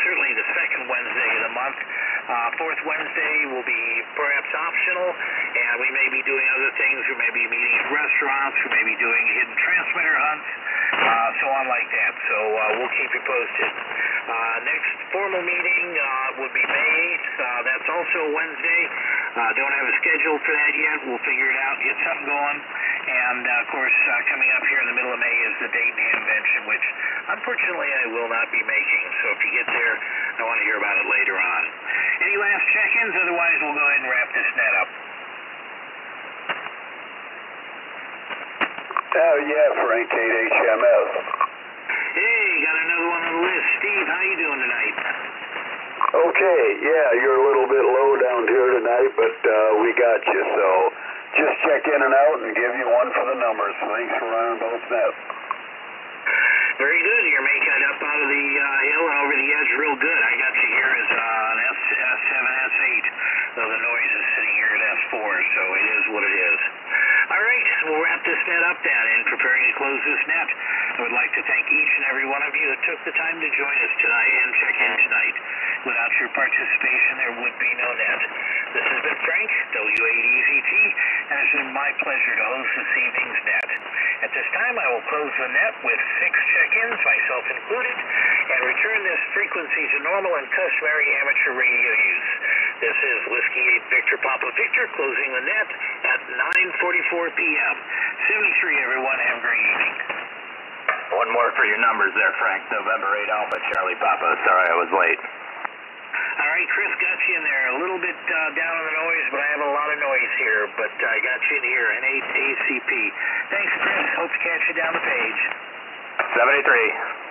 certainly the second Wednesday of the month. Fourth Wednesday will be perhaps optional, and we may be doing other things. We may be meeting at restaurants. We may be doing hidden transmitter hunts, so on like that. So we'll keep you posted. Next formal meeting would be May 8th. That's also Wednesday. Don't have a schedule for that yet. We'll figure it out, get something going. And, of course, coming up here in the middle of May is the Dayton Convention, which, unfortunately, I will not be making. So if you get there, I want to hear about it later on. Any last check-ins? Otherwise, we'll go ahead and wrap this net up. Oh, yeah, Frank, 8HMS. Hey, got another one on the list. Steve, how you doing tonight? Okay, yeah, you're a little bit low down here tonight, but we got you, so just check in and out and give you one for the numbers. Thanks for running both nets. Very good. You're making it up out of the hill and over the edge real good. I got you here as an S7, S8, though the noise is sitting here at S4, so it is what it is. All right, we'll wrap this net up then. In preparing to close this net, I would like to thank each and every one of you that took the time to join us tonight and check in tonight. Without your participation, there would be no net. This has been Frank, W8VPV, and it's been my pleasure to host this evening's net. At this time, I will close the net with 6 check-ins, myself included, and return this frequency to normal and customary amateur radio use. This is Whiskey 8 Victor Papa Victor closing the net at 9:44 p.m. 73, everyone. Have a great evening. One more for your numbers there, Frank. November 8 Alpha Charlie Papa. Sorry I was late. All right, Chris got you in there. A little bit down on the noise, but I have a lot of noise here. But I got you in here, an 8 ACP. Thanks, Chris. Hope to catch you down the page. 73.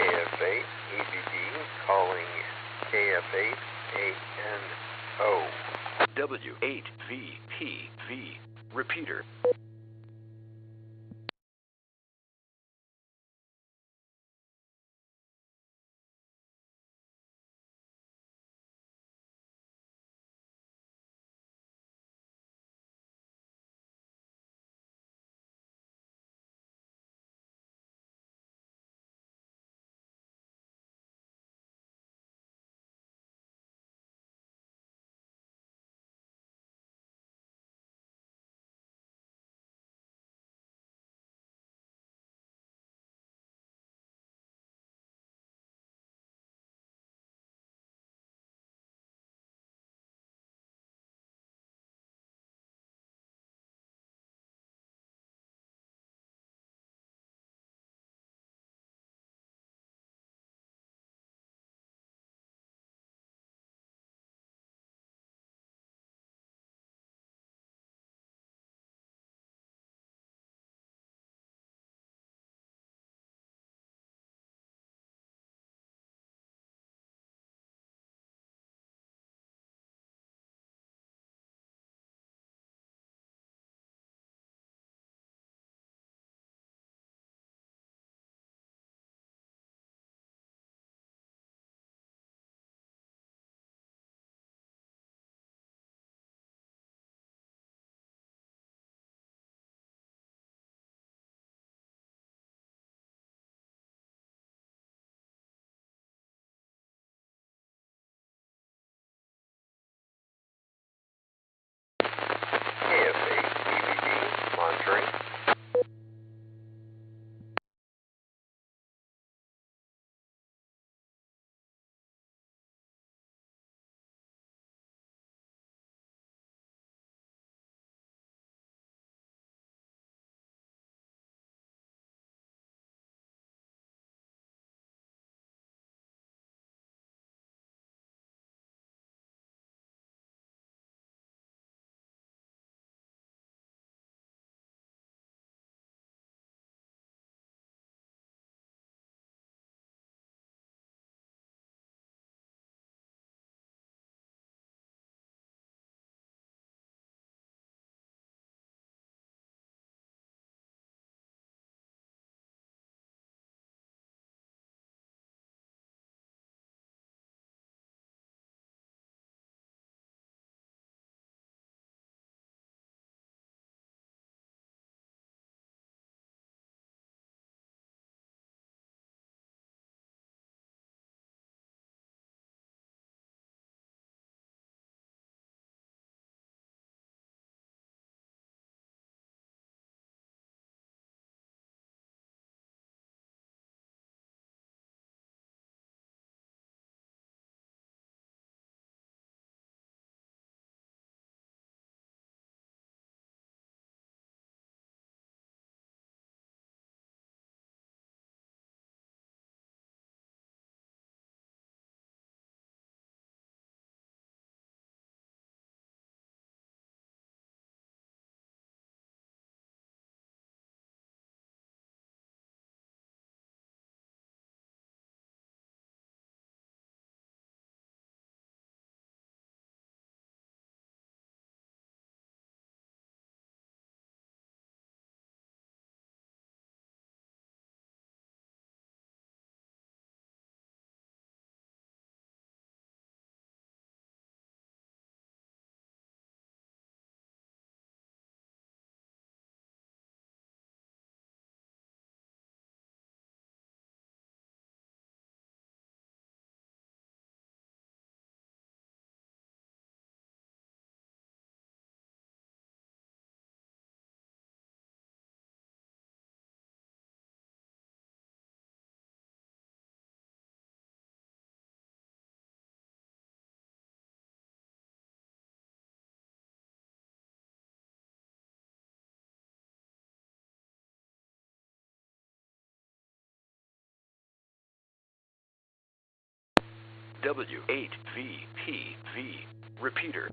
KF8 EBD calling KF8 ANO. W8VPV. Repeater. W8VPV. Repeater.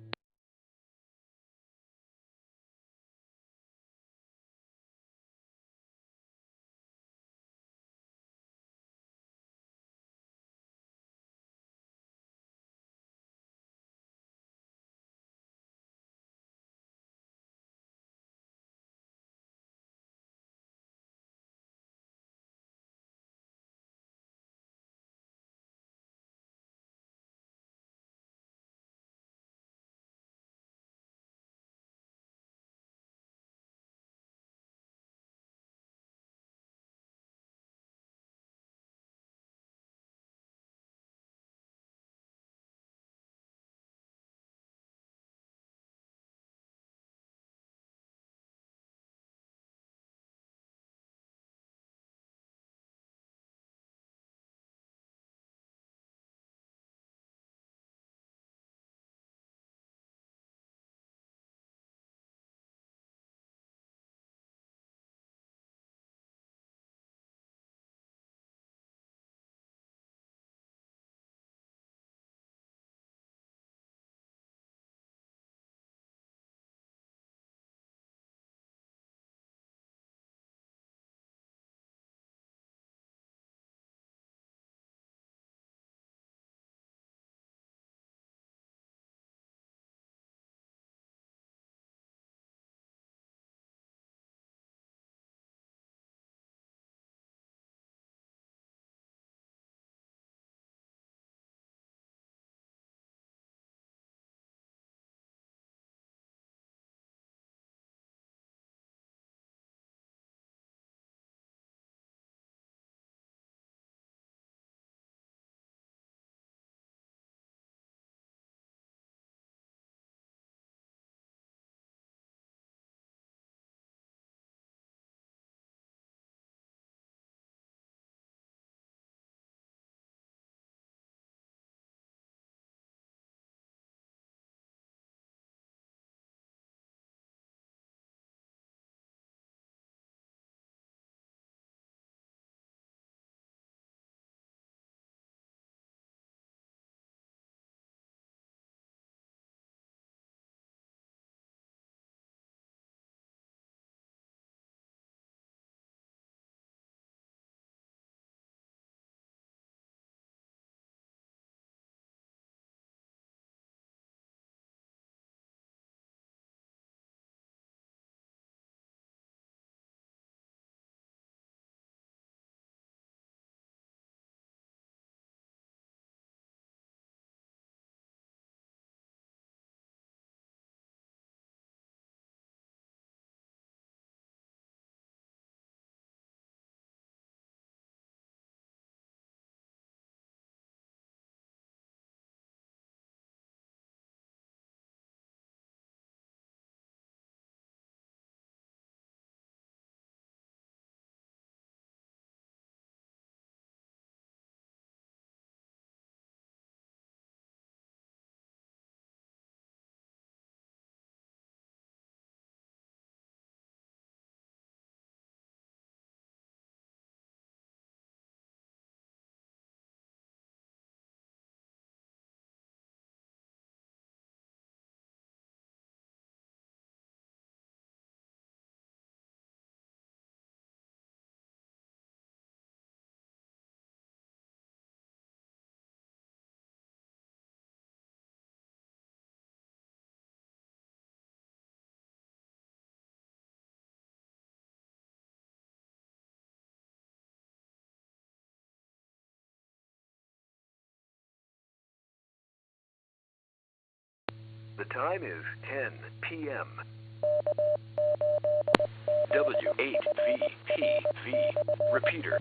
The time is 10 p.m. W8VPV. Repeater.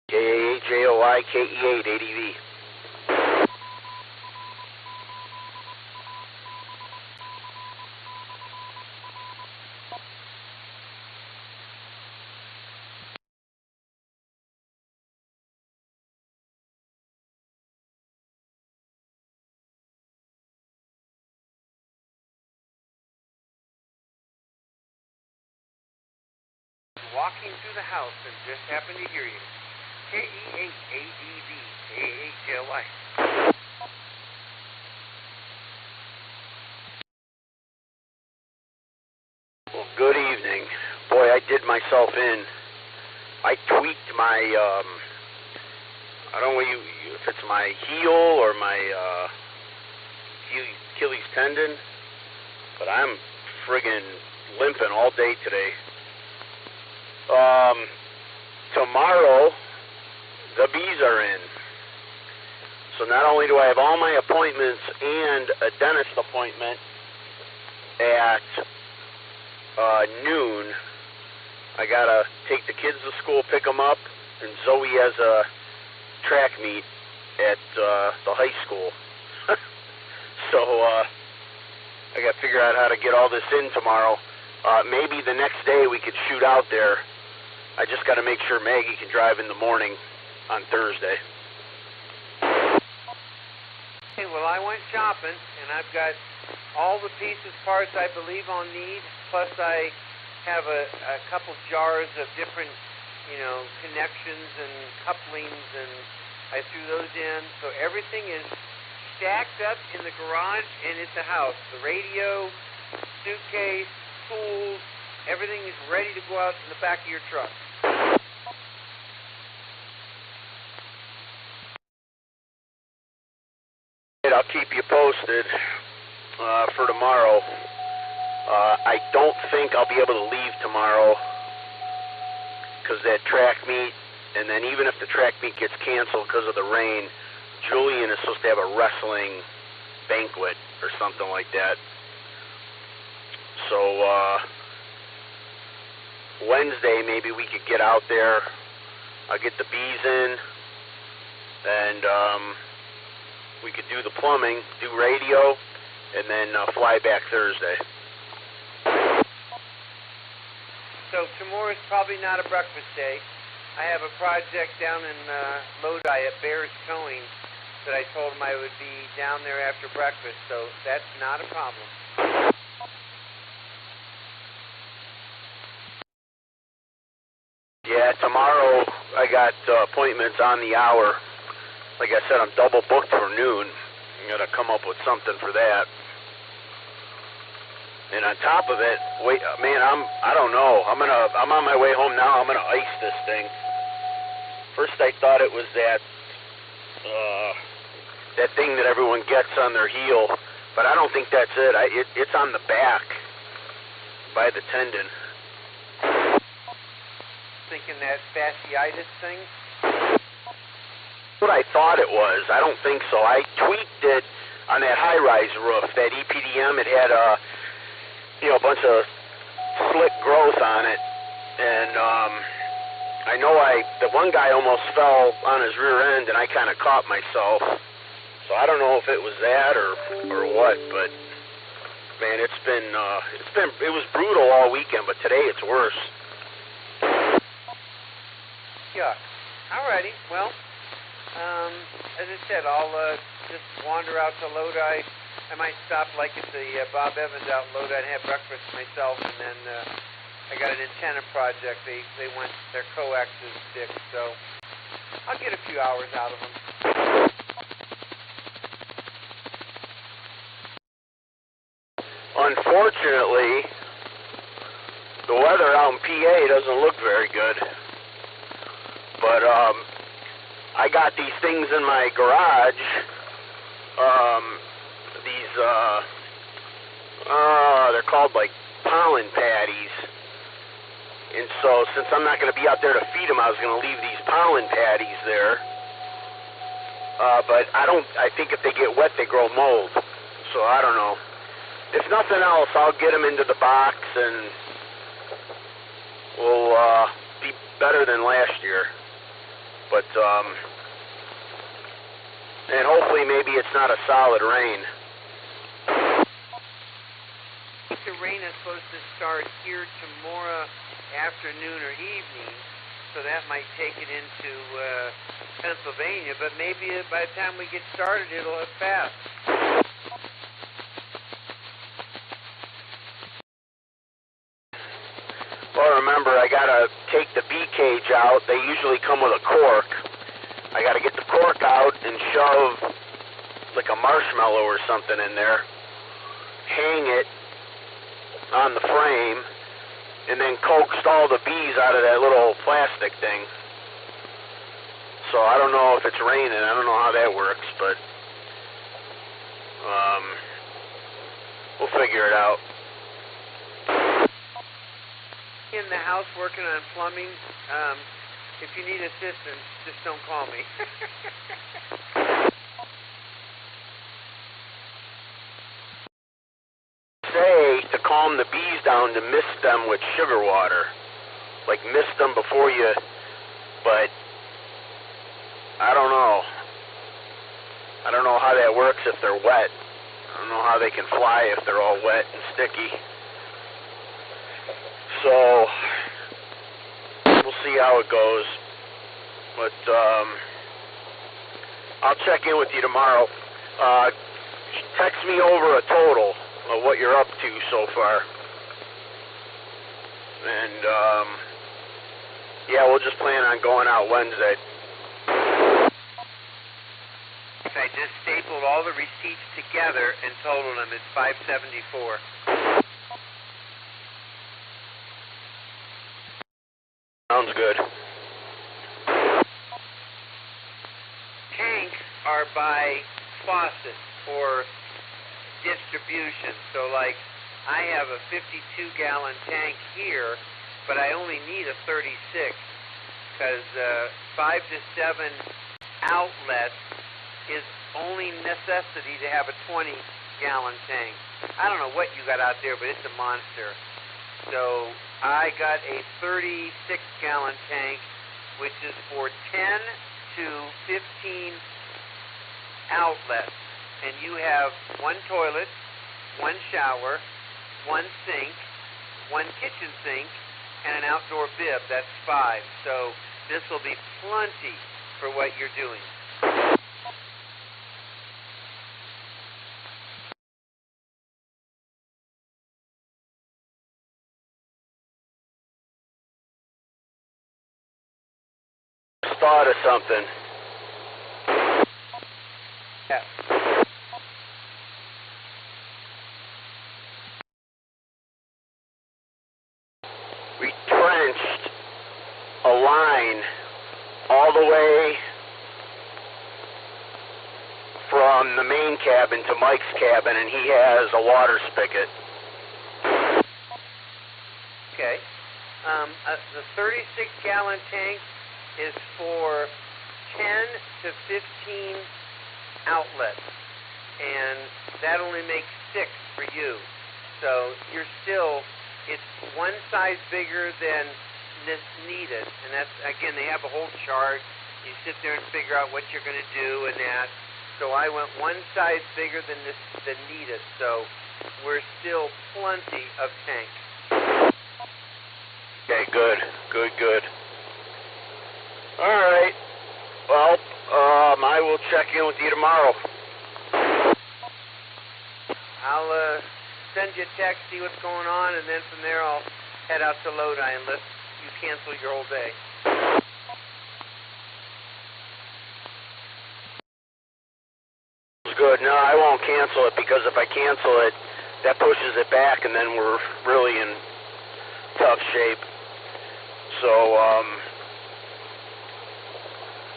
KAHJOIKE8 ADV. Walking through the house and just happened to hear you. KE8ADV, KAHJOI. Well, good evening. Boy, I did myself in. I tweaked my, I don't know if it's my heel or my Achilles tendon, but I'm friggin' limping all day today. Tomorrow, the bees are in. So not only do I have all my appointments and a dentist appointment at noon, I gotta take the kids to school, pick them up, and Zoe has a track meet at the high school. So I gotta figure out how to get all this in tomorrow. Maybe the next day we could shoot out there. I just got to make sure Maggie can drive in the morning on Thursday. Okay, well, I went shopping, and I've got all the pieces, parts I believe I'll need, plus I have a couple jars of different, connections and couplings, and I threw those in. So everything is stacked up in the garage and at the house. The radio, suitcase, tools, everything is ready to go out in the back of your truck. I'll keep you posted for tomorrow. I don't think I'll be able to leave tomorrow because that track meet, and then even if the track meet gets canceled because of the rain, Julian is supposed to have a wrestling banquet or something like that. So Wednesday maybe we could get out there. I'll get the bees in, and we could do the plumbing, do radio, and then fly back Thursday. So tomorrow's probably not a breakfast day. I have a project down in Lodi at Bears Towing that I told him I would be down there after breakfast, so that's not a problem. Yeah, tomorrow I got appointments on the hour. Like I said, I'm double booked for noon. I'm gonna come up with something for that. And on top of it, I don't know. I'm on my way home now. I'm gonna ice this thing. First I thought it was that thing that everyone gets on their heel, but I don't think that's it. It's on the back by the tendon. Thinking that fasciitis thing? What I thought it was. I don't think so. I tweaked it on that high-rise roof, that EPDM. It had a bunch of slick growth on it, and I know the one guy almost fell on his rear end, and I kind of caught myself. So I don't know if it was that or what, but man, it was brutal all weekend, but today it's worse. Yeah. Alrighty. Well, as I said, I'll just wander out to Lodi. I might stop like at the Bob Evans out in Lodi and have breakfast myself, and then I got an antenna project. They want their coaxes fixed, so I'll get a few hours out of them. Unfortunately, the weather out in PA doesn't look very good. But I got these things in my garage. They're called like pollen patties. And so since I'm not going to be out there to feed them, I was going to leave these pollen patties there. But I think if they get wet, they grow mold. So I don't know. If nothing else, I'll get them into the box and we'll be better than last year. But, and hopefully maybe it's not a solid rain. The rain is supposed to start here tomorrow afternoon or evening, so that might take it into Pennsylvania, but maybe by the time we get started, it'll have passed. Well, remember, I gotta take the bee cage out. They usually come with a cork. I gotta get the cork out and shove like a marshmallow or something in there, hang it on the frame, and then coaxed all the bees out of that little plastic thing. So I don't know if it's raining. I don't know how that works, but we'll figure it out. In the house working on plumbing. If you need assistance, just don't call me. Say to calm the bees down to mist them with sugar water. Like mist them before you, but I don't know. I don't know how that works if they're wet. I don't know how they can fly if they're all wet and sticky. So we'll see how it goes. But I'll check in with you tomorrow. Text me over a total of what you're up to so far. And yeah, we'll just plan on going out Wednesday. I just stapled all the receipts together and totaled them. It's $574. Sounds good. Tanks are by faucet for distribution. So like I have a 52-gallon tank here, but I only need a 36 because 5 to 7 outlets is only necessity to have a 20-gallon tank. I don't know what you got out there, but it's a monster. So I got a 36-gallon tank, which is for 10 to 15 outlets. And you have one toilet, one shower, one sink, one kitchen sink, and an outdoor bib. That's 5. So this will be plenty for what you're doing. Thought of something. Yeah. We trenched a line all the way from the main cabin to Mike's cabin, and he has a water spigot. Okay. The 36-gallon tank is for 10 to 15 outlets, and that only makes 6 for you. So you're still, it's one size bigger than this needed, and that's, again, they have a whole chart. You sit there and figure out what you're going to do and that. So I went one size bigger than needed, so we're still plenty of tanks. Okay, good. All right. Well, I will check in with you tomorrow. I'll send you a text, see what's going on, and then from there I'll head out to Lodi unless you cancel your whole day. Good. No, I won't cancel it because if I cancel it, that pushes it back, and then we're really in tough shape. So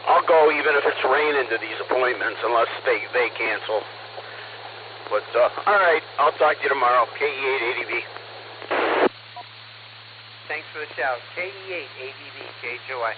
I'll go even if it's raining to these appointments unless they cancel. But all right, I'll talk to you tomorrow. KE8ADV. Thanks for the shout. KE8ADV, KHOI.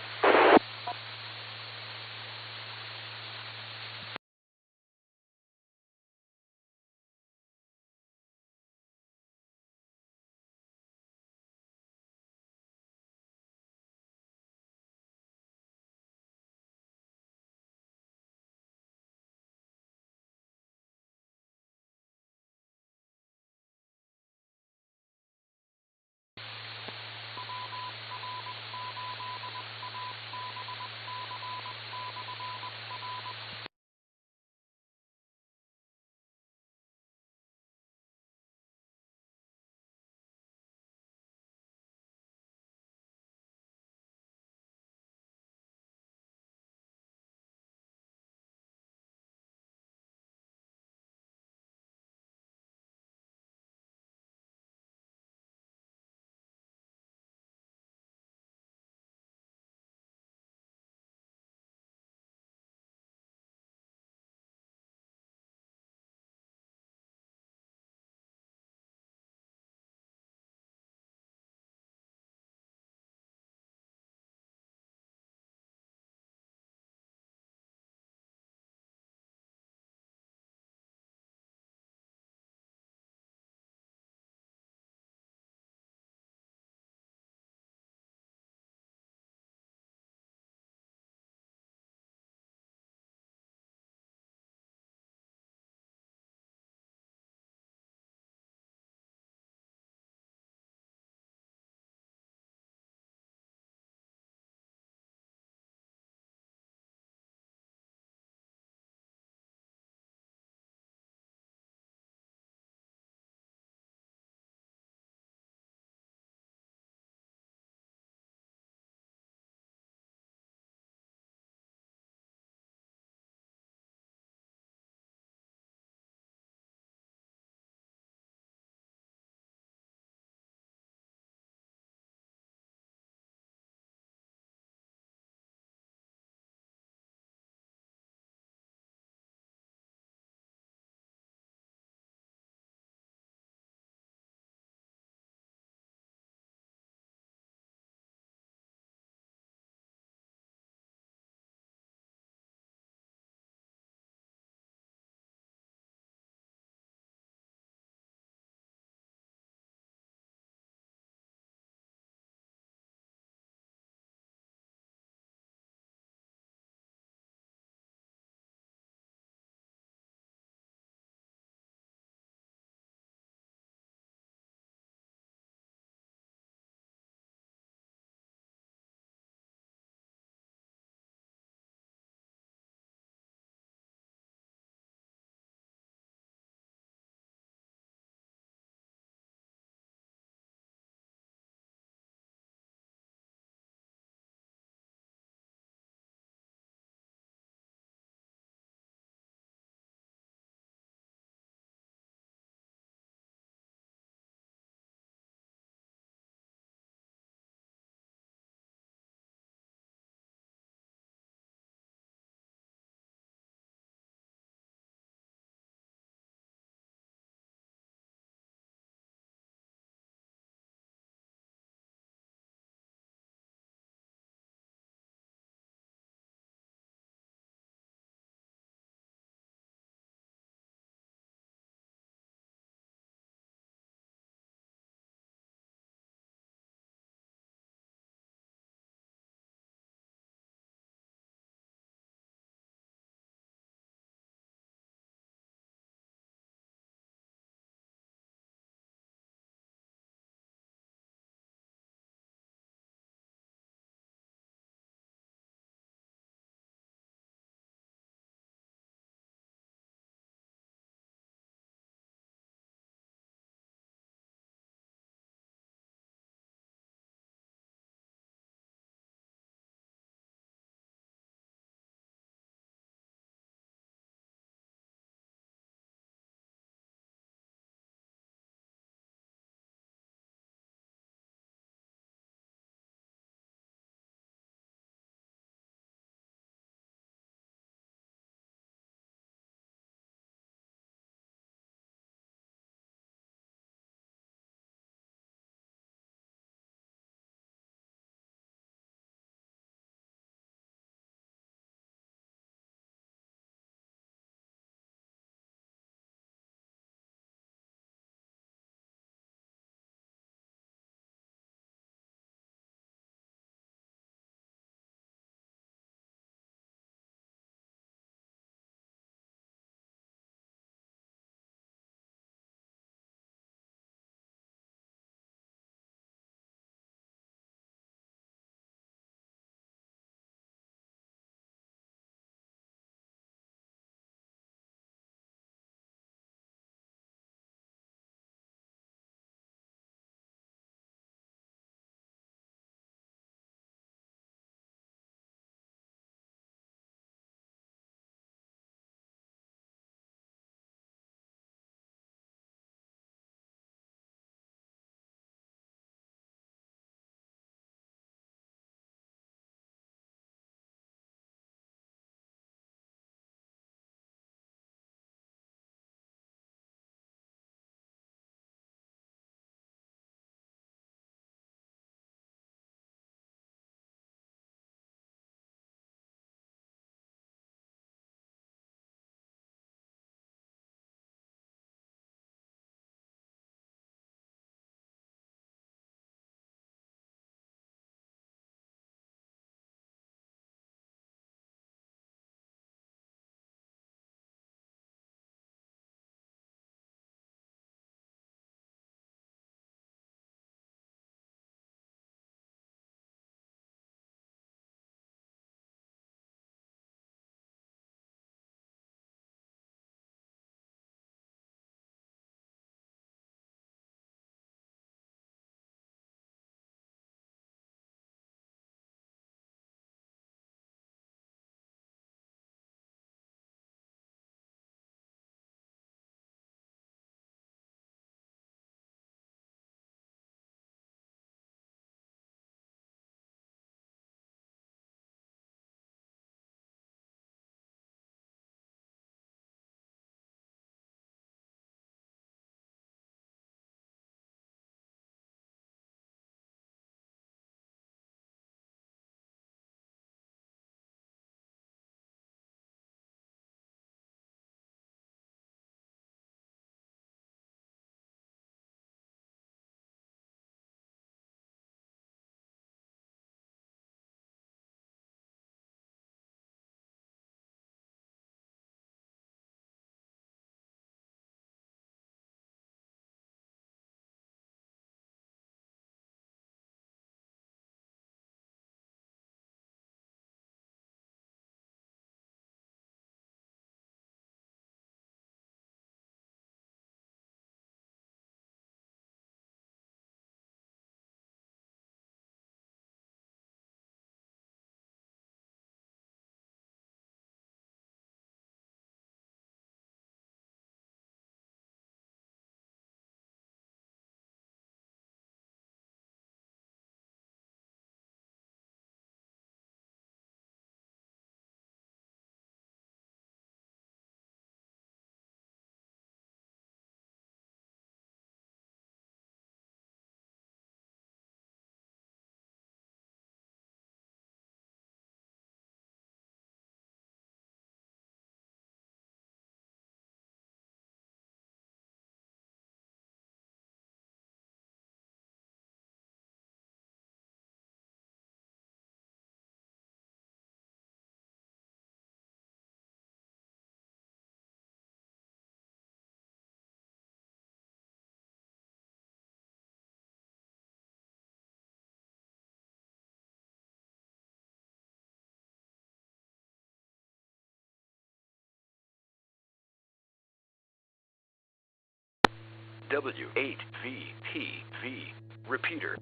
W8VPV. Repeater.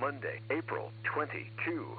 Monday, April 22.